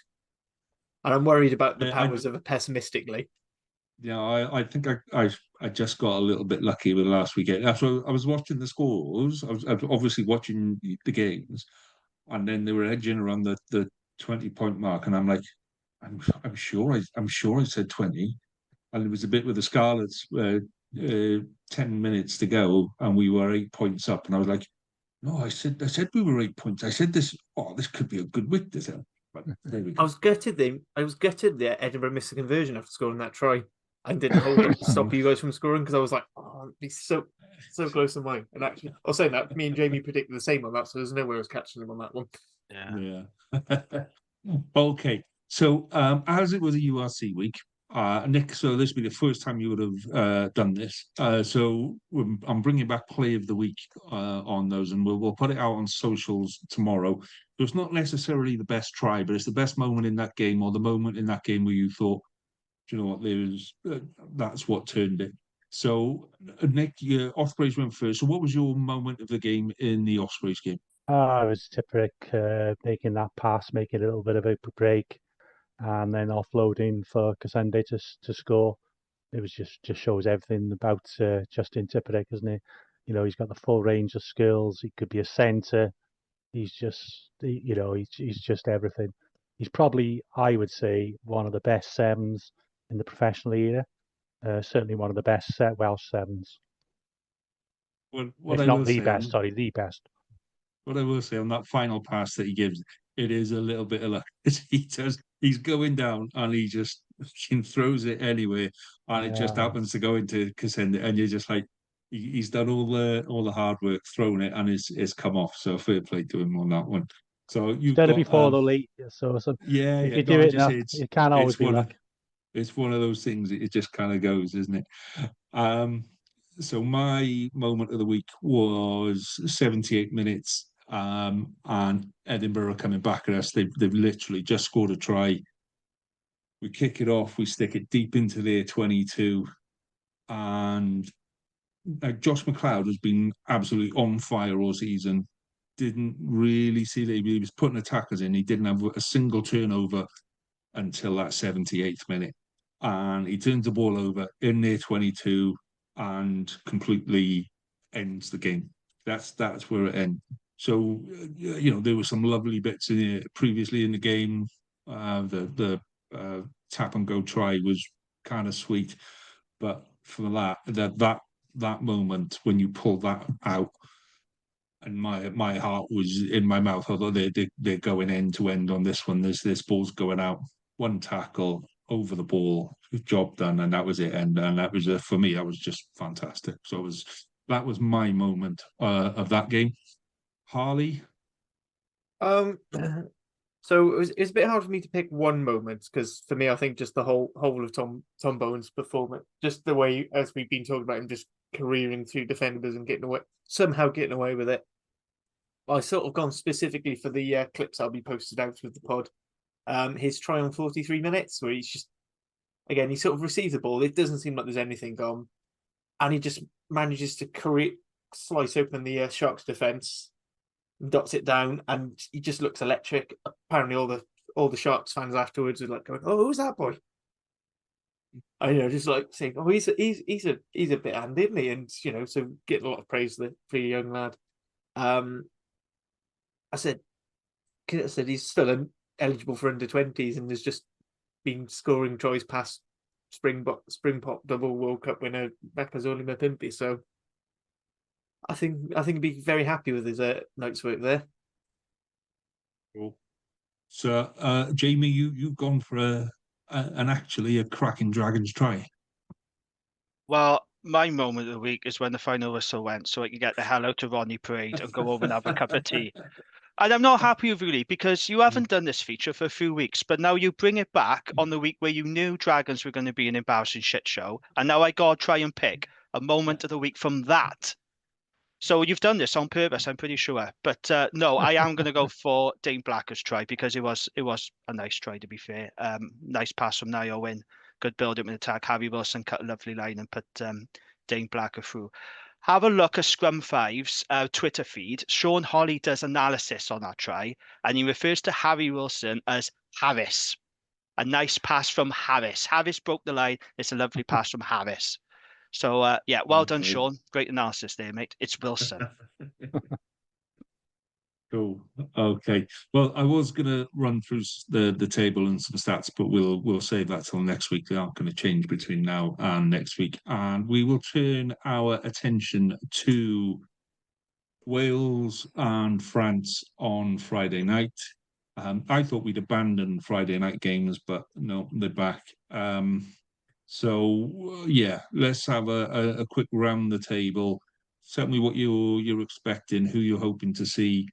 And I'm worried about the powers of a pessimistic Lee. Yeah, I think I just got a little bit lucky with last weekend. So I was watching the scores. I was obviously watching the games, and then they were edging around the 20-point mark, and I'm like, I'm sure I said 20, and it was a bit with the Scarlets. 10 minutes to go, and we were 8 points up, and I was like, no, I said we were 8 points. I said this could be a good week this time. But there we go. I was gutted that Edinburgh missed the conversion after scoring that try and didn't hold up to stop you guys from scoring, because I was like, it'd be so close to mine. And actually, I was saying that me and Jamie predicted the same on that, so there's no way I was catching them on that one. Yeah. Yeah. Okay. So, as it was a URC week, Nick, so this will be the first time you would have done this. I'm bringing back play of the week on those, and we'll put it out on socials tomorrow. So it's not necessarily the best try, but it's the best moment in that game, or the moment in that game where you thought, "Do you know what, that's what turned it." So, Nick, your Ospreys went first. So, what was your moment of the game in the Ospreys game? It was Tipuric making that pass, making a little bit of a break, and then offloading for Kasende to score. It was just shows everything about Justin Tipuric, isn't it? You know, he's got the full range of skills. He could be a centre. He's just, he's just everything. He's probably, I would say, one of the best sevens in the professional era. Certainly one of the best Welsh sevens, What if I not will the say best. on Sorry, the best. what I will say on that final pass that he gives, it is a little bit of luck. He's going down and he just throws it anyway, and it just Yeah, happens to go into Cassandra, and you're just like, he's done all the hard work, thrown it, and it's come off. So fair play to him on that one. So he's you've done it got before though, Lee. So yeah, if yeah. you No, do I it just enough, say it can always it's be luck. it's one of those things. It just kind of goes, isn't it? Um, so my moment of the week was 78 minutes, and Edinburgh are coming back at us. They've literally just scored a try. We kick it off, we stick it deep into their 22, and Josh McLeod has been absolutely on fire all season. Didn't really see that he was putting attackers in. He didn't have a single turnover until that 78th minute. And he turns the ball over in their 22 and completely ends the game. That's where it ends. So, there were some lovely bits in it previously in the game. The tap and go try was kind of sweet, but for that moment when you pull that out, and my heart was in my mouth. Although they're going end to end on this one. This ball's going out. One tackle over the ball, job done, and that was it. And that was for me. That was just fantastic. So that was my moment of that game. Harley. Um, so it was a bit hard for me to pick one moment because for me, I think just the whole of Tom Bowen's performance, just the way as we've been talking about him, just careering through defenders and somehow getting away with it. I sort of gone specifically for the clips I'll be posted out with the pod. His try on 43 minutes, where he's just again he sort of receives the ball. It doesn't seem like there's anything gone, and he just manages to slice open the Sharks defense, dots it down, and he just looks electric. Apparently, all the Sharks fans afterwards are like going, "Oh, who's that boy?" I just like saying, "Oh, he's a bit handy, isn't he?" And so getting a lot of praise for the young lad. I said he's still eligible for under-20s and has just been scoring tries past Springbok double World Cup winner Makazole Mapimpi. So I think he'd be very happy with his night's work there. Cool. So, Jamie, you've gone for a cracking Dragons try. Well, my moment of the week is when the final whistle went, so I could get the hell out of Ronnie Parade and go home and have a cup of tea. And I'm not happy with you, Lee, because you haven't done this feature for a few weeks, but now you bring it back on the week where you knew Dragons were going to be an embarrassing shit show, and now I gotta try and pick a moment of the week from that. So you've done this on purpose, I'm pretty sure. But no, I am going to go for Dane Blacker's try because it was a nice try, to be fair. Nice pass from Niall Wynn. Good build up in attack. Harry Wilson cut a lovely line and put Dane Blacker through. Have a look at Scrum 5's Twitter feed. Sean Holly does analysis on that try, and he refers to Harry Wilson as Harris. A nice pass from Harris. Harris broke the line. It's a lovely pass from Harris. So, yeah, well done, Sean. Great analysis there, mate. It's Wilson. Cool. Okay. Well, I was going to run through the table and some stats, but we'll save that till next week. They aren't going to change between now and next week, and we will turn our attention to Wales and France on Friday night. I thought we'd abandon Friday night games, but no, they're back. So yeah, let's have a quick round the table. Tell me what you're expecting, who you're hoping to see,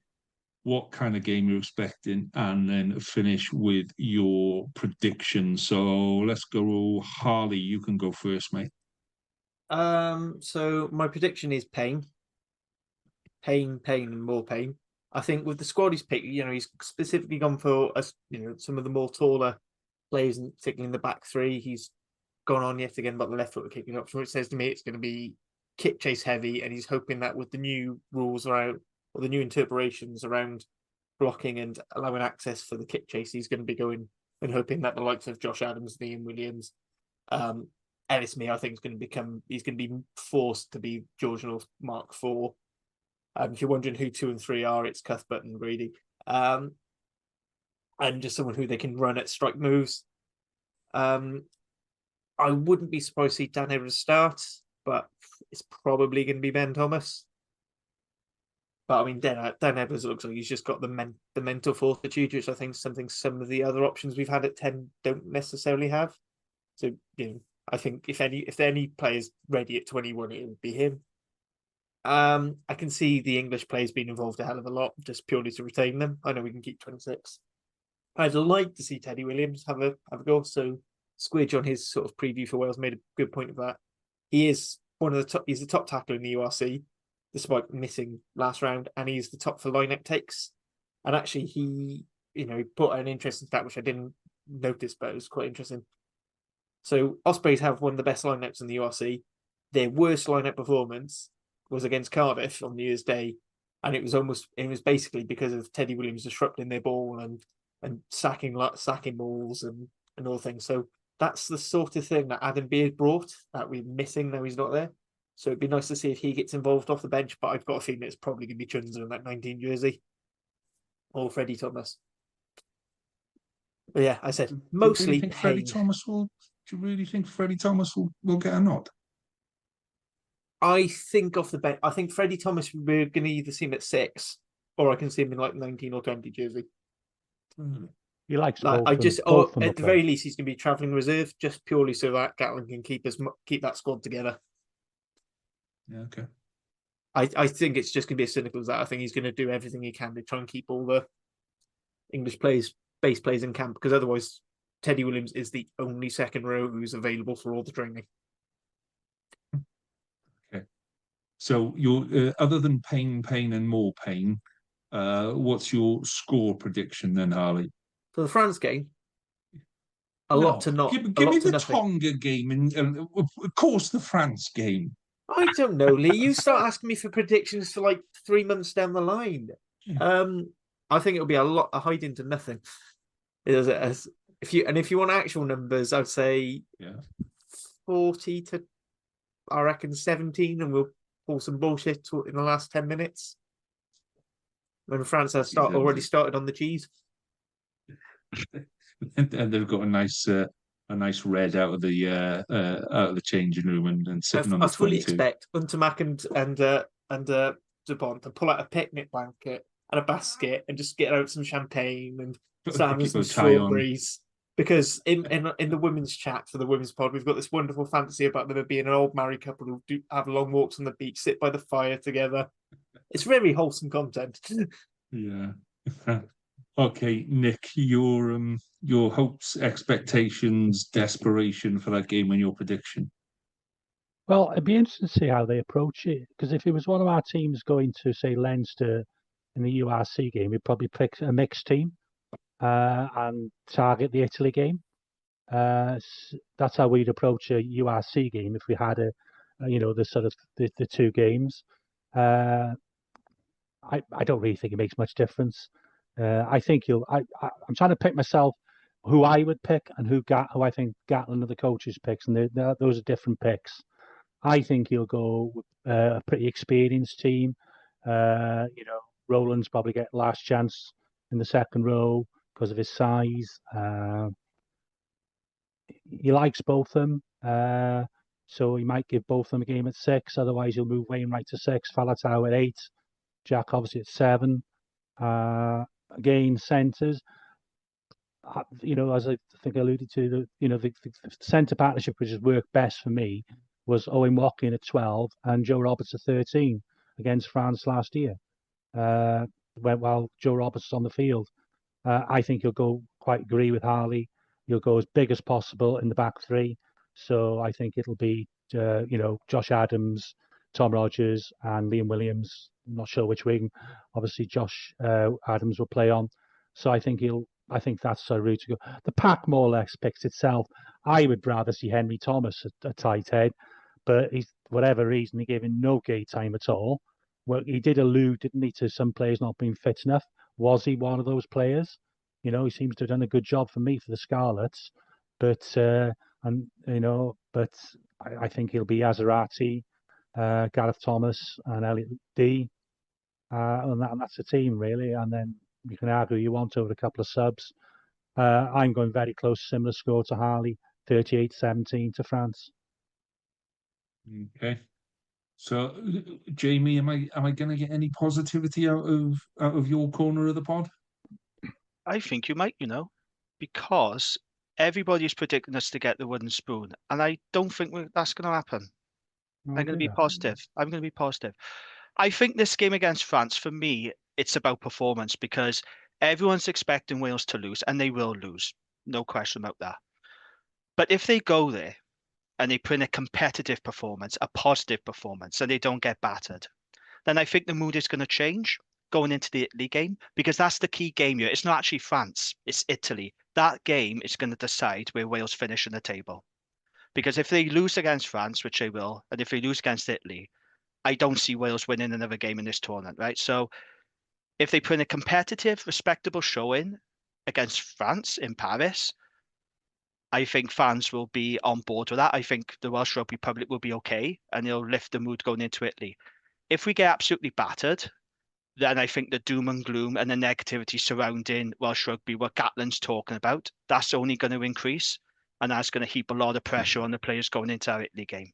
what kind of game you're expecting, and then finish with your prediction. So let's go, Harley. You can go first, mate. So my prediction is pain, and more pain. I think with the squad he's picked, he's specifically gone for us, some of the more taller players, and particularly in the back three. He's gone on yet again about the left foot kicking option, which says to me it's going to be kick chase heavy, and he's hoping that with the new rules around, or the new interpretations around blocking and allowing access for the kick chase, he's going to be going and hoping that the likes of Josh Adams, Liam Williams, Ellis Mee, I think he's going to be forced to be George North Mark IV. If you're wondering who 2 and 3 are, it's Cuthbert and Grady. And just someone who they can run at strike moves. I wouldn't be surprised to see Dan Evers start, but it's probably going to be Ben Thomas. But I mean, Dan Evers looks like he's just got the mental fortitude, which I think something some of the other options we've had at 10 don't necessarily have. So, I think if any players ready at 21, it would be him. I can see the English players being involved a hell of a lot, just purely to retain them. I know we can keep 26. I'd like to see Teddy Williams have a go. So Squidge on his sort of preview for Wales made a good point of that. He is he's the top tackler in the URC, despite missing last round, and he's the top for line-out takes. And actually, he put an interesting stat which I didn't notice, but it was quite interesting. So Ospreys have one of the best line-outs in the URC. Their worst line-out performance was against Cardiff on New Year's Day, and it was basically because of Teddy Williams disrupting their ball and sacking balls and all things. So that's the sort of thing that Adam Beard brought that we're missing now he's not there. So it'd be nice to see if he gets involved off the bench, but I've got a feeling it's probably going to be Chunza in that 19 jersey or Freddie Thomas. But yeah, I said mostly pain. Do you really think Freddie Thomas will get a nod? I think off the bench, I think Freddie Thomas, we're going to either see him at 6, or I can see him in like 19 or 20 jersey. He likes at the play. very least, he's going to be travelling reserve, just purely so that Gatlin can keep that squad together. Yeah, okay. I think it's just going to be as cynical as that. I think he's going to do everything he can to try and keep all the English base players in camp, because otherwise Teddy Williams is the only second row who's available for all the training. Okay. So you're other than pain, and more pain, what's your score prediction then, Harley? For the France game, a lot to not. Give me the Tonga game and of course the France game. I don't know, Lee. You start asking me for predictions for like 3 months down the line. I think it'll be a hide into nothing. If you want actual numbers, I'd say 40 to, I reckon, 17, and we'll pull some bullshit in the last 10 minutes. When France has already started on the cheese. And they've got a nice red out of the changing room and sitting on the 22. I fully expect Untermack and Dupont to pull out a picnic blanket and a basket and just get out some champagne and salmon and strawberries. Because in the women's chat for the women's pod, we've got this wonderful fantasy about them being an old married couple who do have long walks on the beach, sit by the fire together. It's very wholesome content. Yeah. Okay, Nick, your hopes, expectations, desperation for that game and your prediction. Well, it'd be interesting to see how they approach it, because if it was one of our teams going to, say, Leinster in the URC game, we'd probably pick a mixed team and target the Italy game. That's how we'd approach a URC game if we had the two games. I don't really think it makes much difference. I think I'm trying to pick myself who I would pick and who I think Gatlin and the coaches picks, and those are different picks. I think he'll go with a pretty experienced team. Roland's probably get last chance in the second row because of his size. He likes both of them, so he might give both of them a game at 6. Otherwise, he'll move Wainwright to 6, Falatau at 8, Jack obviously at 7. Again, centres. As I think I alluded to, the centre partnership which has worked best for me was Owen Watkin at 12 and Joe Roberts at 13 against France last year. while Joe Roberts is on the field. I think he'll go, quite agree with Harley. He'll go as big as possible in the back three. So I think it'll be, Josh Adams, Tom Rogers, and Liam Williams. I'm not sure which wing. Obviously, Josh Adams will play on. So I think that's a route to go. The pack more or less picks itself. I would rather see Henry Thomas at tight head, but he's, whatever reason, he gave him no game time at all. Well, he did allude, didn't he, to some players not being fit enough. Was he one of those players? He seems to have done a good job for me for the Scarlets, but I think he'll be Azarati, Gareth Thomas, and Elliot D, and that's the team really. And then you can argue you want over a couple of subs. I'm going very close, similar score to Harley, 38-17 to France. Okay. So, Jamie, am I going to get any positivity out of your corner of the pod? I think you might, because everybody's predicting us to get the wooden spoon, and I don't think that's going to happen. I'm going to be positive. I'm going to be positive. I think this game against France, for me, it's about performance because everyone's expecting Wales to lose, and they will lose. No question about that. But if they go there and they put in a competitive performance, a positive performance, and they don't get battered, then I think the mood is going to change going into the Italy game, because that's the key game here. It's not actually France, it's Italy. That game is going to decide where Wales finish in the table. Because if they lose against France, which they will, and if they lose against Italy, I don't see Wales winning another game in this tournament, right? So if they put in a competitive, respectable showing against France in Paris, I think fans will be on board with that. I think the Welsh Rugby public will be okay, and they'll lift the mood going into Italy. If we get absolutely battered, then I think the doom and gloom and the negativity surrounding Welsh Rugby, what Gatland's talking about, that's only going to increase. And that's going to heap a lot of pressure on the players going into our Italy game.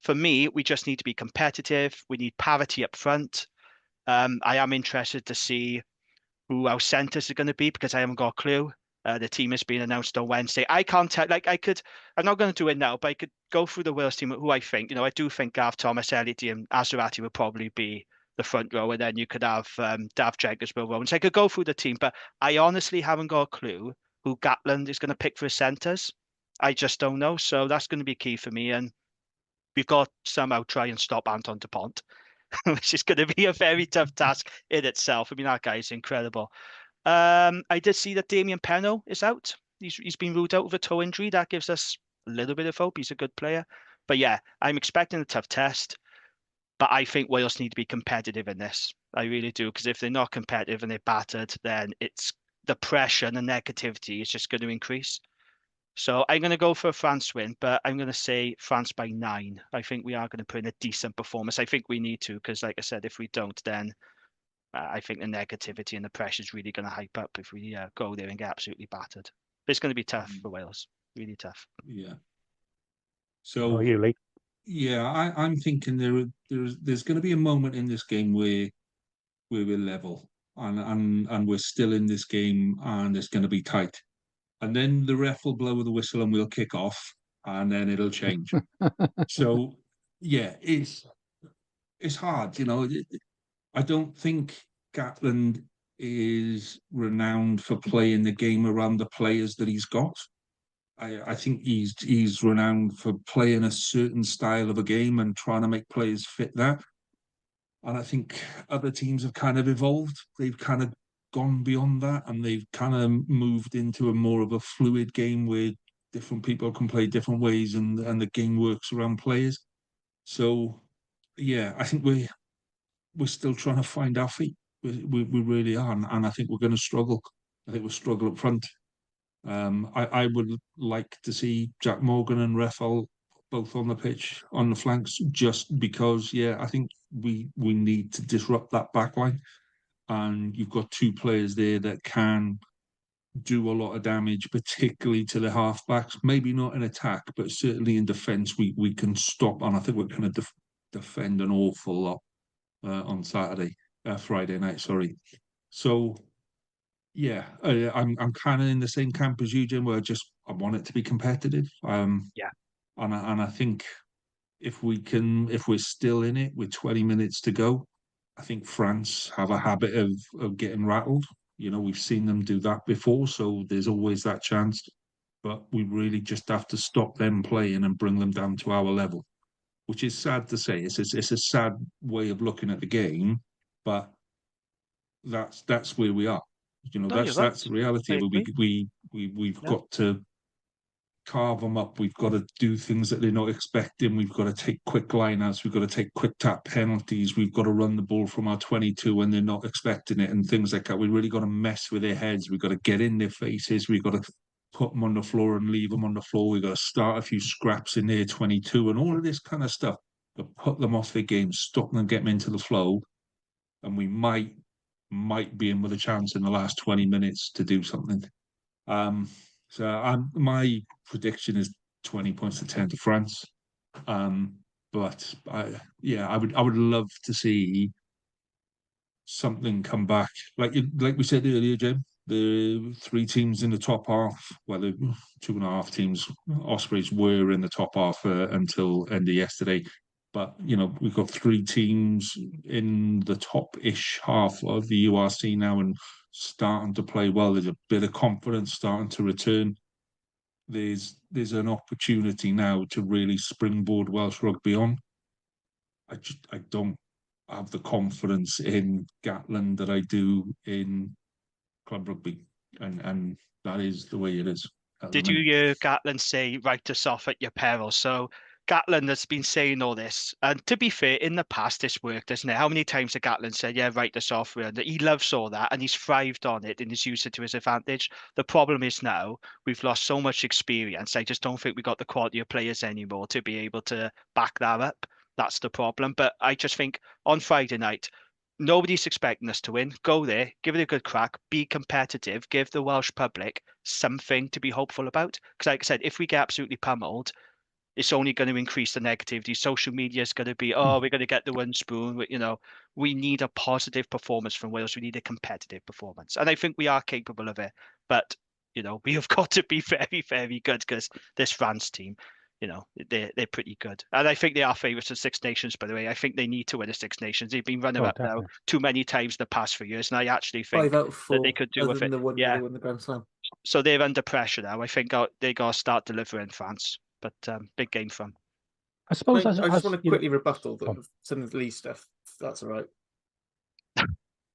For me, we just need to be competitive. We need parity up front. I am interested to see who our centres are going to be, because I haven't got a clue. The team is being announced on Wednesday. I can't tell. I'm not going to do it now, but I could go through the Wales team who I think. I do think Gareth Thomas, Elliot, and Azarati would probably be the front row, and then you could have Dav Jenkins, Will Rowans. I could go through the team, but I honestly haven't got a clue who Gatland is going to pick for his centres. I just don't know. So that's going to be key for me. And we've got to somehow try and stop Anton Dupont, which is going to be a very tough task in itself. I mean, that guy is incredible. I did see that Damien Peno is out. He's been ruled out with a toe injury. That gives us a little bit of hope. He's a good player. But yeah, I'm expecting a tough test. But I think Wales need to be competitive in this. I really do. Because if they're not competitive and they're battered, then it's the pressure and the negativity is just going to increase. So I'm going to go for a France win, but I'm going to say France by 9. I think we are going to put in a decent performance. I think we need to, because like I said, if we don't, then I think the negativity and the pressure is really going to hype up if we go there and get absolutely battered. But it's going to be tough for Wales. Really tough. Yeah. So, you, Lee? Yeah, I'm thinking there's going to be a moment in this game where we're level and we're still in this game and it's going to be tight. And then the ref will blow the whistle and we'll kick off and then it'll change. So, yeah, it's hard, I don't think Gatland is renowned for playing the game around the players that he's got. I think he's renowned for playing a certain style of a game and trying to make players fit that. And I think other teams have kind of evolved. They've kind of gone beyond that and they've kind of moved into a more of a fluid game where different people can play different ways and the game works around players. So, yeah, I think we're still trying to find our feet. We really are. And I think we're going to struggle. I think we'll struggle up front. I would like to see Jack Morgan and Reffel both on the pitch, on the flanks, just because, I think we need to disrupt that backline. And you've got two players there that can do a lot of damage, particularly to the halfbacks. Maybe not in attack, but certainly in defence, we can stop. And I think we're going to defend an awful lot on Friday night, sorry. So, yeah, I'm kind of in the same camp as you, Jim, where I want it to be competitive. Yeah. And I think if we're still in it with 20 minutes to go, I think France have a habit of getting rattled. We've seen them do that before, so there's always that chance. But we really just have to stop them playing and bring them down to our level, which is sad to say. It's a sad way of looking at the game, but that's where we are. No, you're That's right. the reality I of it. agree. We've Yeah. got to carve them up. We've got to do things that they're not expecting. We've got to take quick lineouts. We've got to take quick tap penalties. We've got to run the ball from our 22 when they're not expecting it and things like that. We really got to mess with their heads. We've got to get in their faces. We've got to put them on the floor and leave them on the floor. We've got to start a few scraps in their 22 and all of this kind of stuff to put them off their game, stop them, get them into the flow. And we might be in with a chance in the last 20 minutes to do something. So my prediction is 20 points to 10 to France. But I would love to see something come back. Like we said earlier, Jim, the three teams in the top half, well, the 2.5 teams, Ospreys were in the top half until end of yesterday. But, we've got 3 teams in the top-ish half of the URC now and starting to play well. There's a bit of confidence starting to return. There's an opportunity now to really springboard Welsh Rugby on. I don't have the confidence in Gatland that I do in club rugby, and that is the way it is. Did you hear Gatland say, write us off at your peril? So Gatland has been saying all this. And to be fair, in the past, it's worked, isn't it? How many times has Gatland said, yeah, write us off? He loves all that and he's thrived on it and he's used it to his advantage. The problem is now we've lost so much experience. I just don't think we got the quality of players anymore to be able to back that up. That's the problem. But I just think on Friday night, nobody's expecting us to win. Go there, give it a good crack, be competitive, give the Welsh public something to be hopeful about. Because, like I said, if we get absolutely pummeled, it's only going to increase the negativity. Social media is going to be, oh, we're going to get the one spoon. We need a positive performance from Wales. We need a competitive performance. And I think we are capable of it. But, we have got to be very, very good because this France team, they're pretty good. And I think they are favourites of Six Nations, by the way. I think they need to win the Six Nations. They've been running up now too many times the past few years. And I actually think 5 out of 4, that they could do other with than it. the one where they won the Grand Slam. So they're under pressure now. I think they got to start delivering France. But big game for them. I suppose I just want to quickly rebuttal some of the Lee stuff, if that's all right.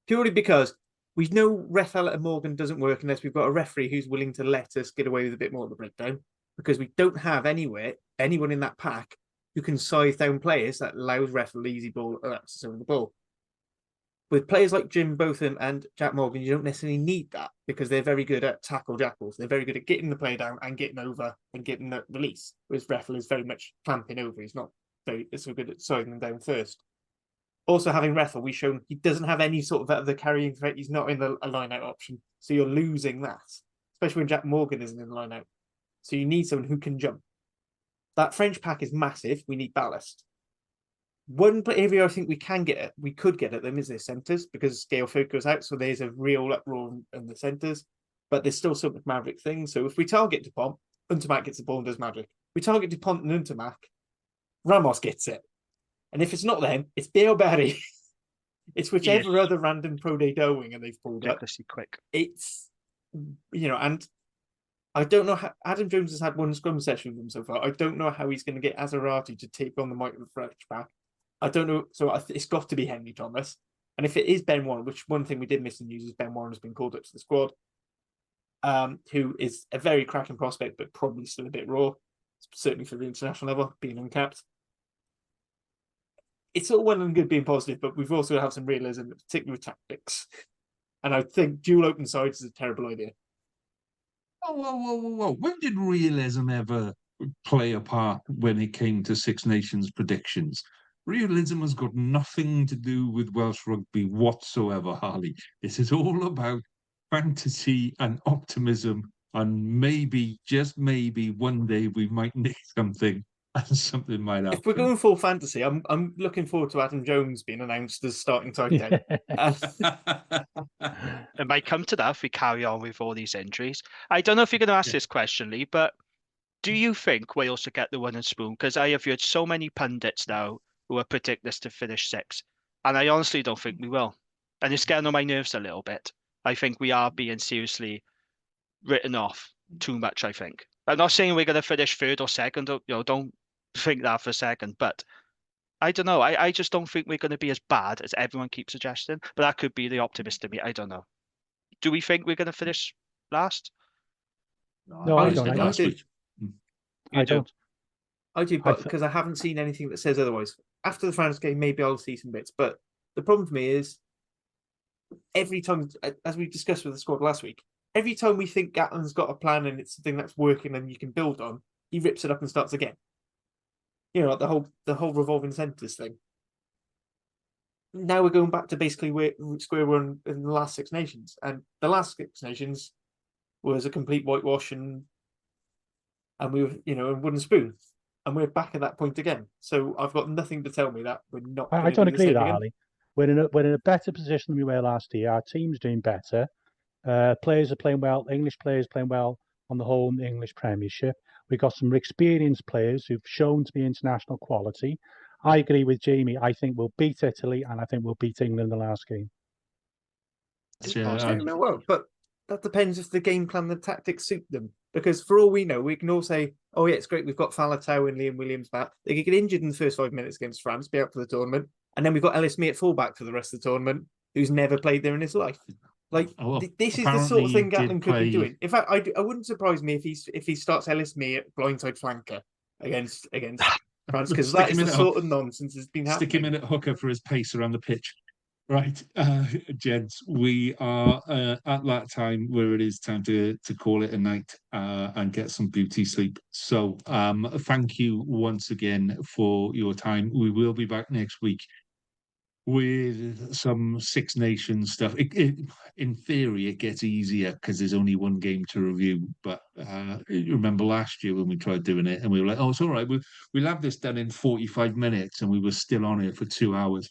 Purely because we know ref at Morgan doesn't work unless we've got a referee who's willing to let us get away with a bit more of the breakdown, because we don't have anyone in that pack who can size down players that allows ref easy ball access over the ball. With players like Jim Botham and Jack Morgan, you don't necessarily need that because they're very good at tackle jackals. They're very good at getting the player down and getting over and getting the release. Whereas Reffel is very much clamping over. He's not so good at sizing them down first. Also, having Reffel, we've shown he doesn't have any sort of other carrying threat. He's not in a line-out option. So you're losing that, especially when Jack Morgan isn't in the line-out. So you need someone who can jump. That French pack is massive. We need ballast. One area I think we could get at them is their centres, because Gail Folk goes out, so there's a real uproar in the centres. But there's still some Maverick things. So if we target Dupont, Untermack gets the ball and does magic. We target Dupont and Untermack, Ramos gets it. And if it's not them, it's Bill Barry. It's whichever other random Pro Day winger they've pulled up. Quick. It's, and I don't know how Adam Jones has had one scrum session with him so far. I don't know how he's going to get Azarati to take on the might of the French back. I don't know. So it's got to be Henry Thomas. And if it is Ben Warren, which one thing we did miss in news is Ben Warren has been called up to the squad, who is a very cracking prospect, but probably still a bit raw, certainly for the international level, being uncapped. It's all well and good being positive, but we've also have some realism, particularly with tactics. And I think dual open sides is a terrible idea. Whoa. When did realism ever play a part when it came to Six Nations predictions? Realism has got nothing to do with Welsh Rugby whatsoever, Harley. This is all about fantasy and optimism, and maybe, just maybe, one day we might nick something and something might happen. If we're going full fantasy, I'm looking forward to Adam Jones being announced as starting tight end. It might come to that if we carry on with all these injuries. I don't know if you're going to ask this question, Lee, but do you think Wales should get the one and spoon? Because I have heard so many pundits now who are predicting us to finish 6th. And I honestly don't think we will. And it's getting on my nerves a little bit. I think we are being seriously written off too much, I think. I'm not saying we're going to finish third or second, don't think that for a second, but I don't know. I just don't think we're going to be as bad as everyone keeps suggesting, but that could be the optimist in me. I don't know. Do we think we're going to finish last? No, I don't. Last week. I don't. I do, but because I haven't seen anything that says otherwise. After the France game, maybe I'll see some bits. But the problem for me is every time, as we discussed with the squad last week, every time we think Gatland's got a plan and it's something that's working and you can build on, he rips it up and starts again. You know, like the whole revolving centres thing. Now we're going back to basically square one in the last Six Nations, and the last Six Nations was a complete whitewash, and we were, a wooden spoon, and we're back at that point again. So I've got nothing to tell me that we're not. I don't agree with that, Ali. We're in a better position than we were last year. Our team's doing better. Players are playing well. English players playing well on the whole in the English Premiership. We've got some experienced players who've shown to be international quality. I agree with Jamie. I think we'll beat Italy, and I think we'll beat England in the last game. Well, but that depends if the game plan, the tactics suit them. Because for all we know, we can all say, "Oh yeah, it's great. We've got Faletau and Liam Williams back. They could get injured in the first 5 minutes against France, be out for the tournament, and then we've got Ellis Mee at fullback for the rest of the tournament, who's never played there in his life." Like this is the sort of thing Gatland could be doing. In fact, I wouldn't surprise me if he starts Ellis Mee at blindside flanker against France, because that is the sort of nonsense that's been happening. Stick him in at hooker for his pace around the pitch. Right, gents, we are at that time where it is time to call it a night and get some beauty sleep. So thank you once again for your time. We will be back next week with some Six Nations stuff. In theory, it gets easier because there's only one game to review. But you remember last year when we tried doing it and we were like, "Oh, it's all right. We'll have this done in 45 minutes," and we were still on it for 2 hours.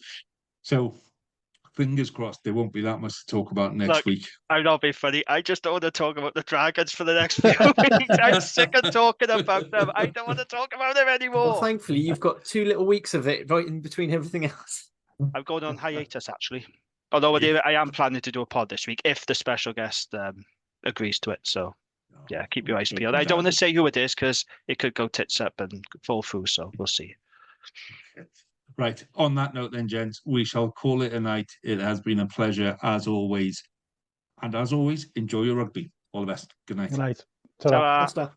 So fingers crossed there won't be that much to talk about next week. I'm not being funny. I just don't want to talk about the Dragons for the next few weeks. I'm sick of talking about them. I don't want to talk about them anymore. Well, thankfully, you've got 2 little weeks of it right in between everything else. I'm going on hiatus, actually. Although I am planning to do a pod this week if the special guest agrees to it. So, yeah, keep your eyes peeled. I don't want to say who it is because it could go tits up and fall through. So we'll see. Right. On that note, then, gents, we shall call it a night. It has been a pleasure as always. And as always, enjoy your rugby. All the best. Good night. Good night. Ta-ra. Ta-ra.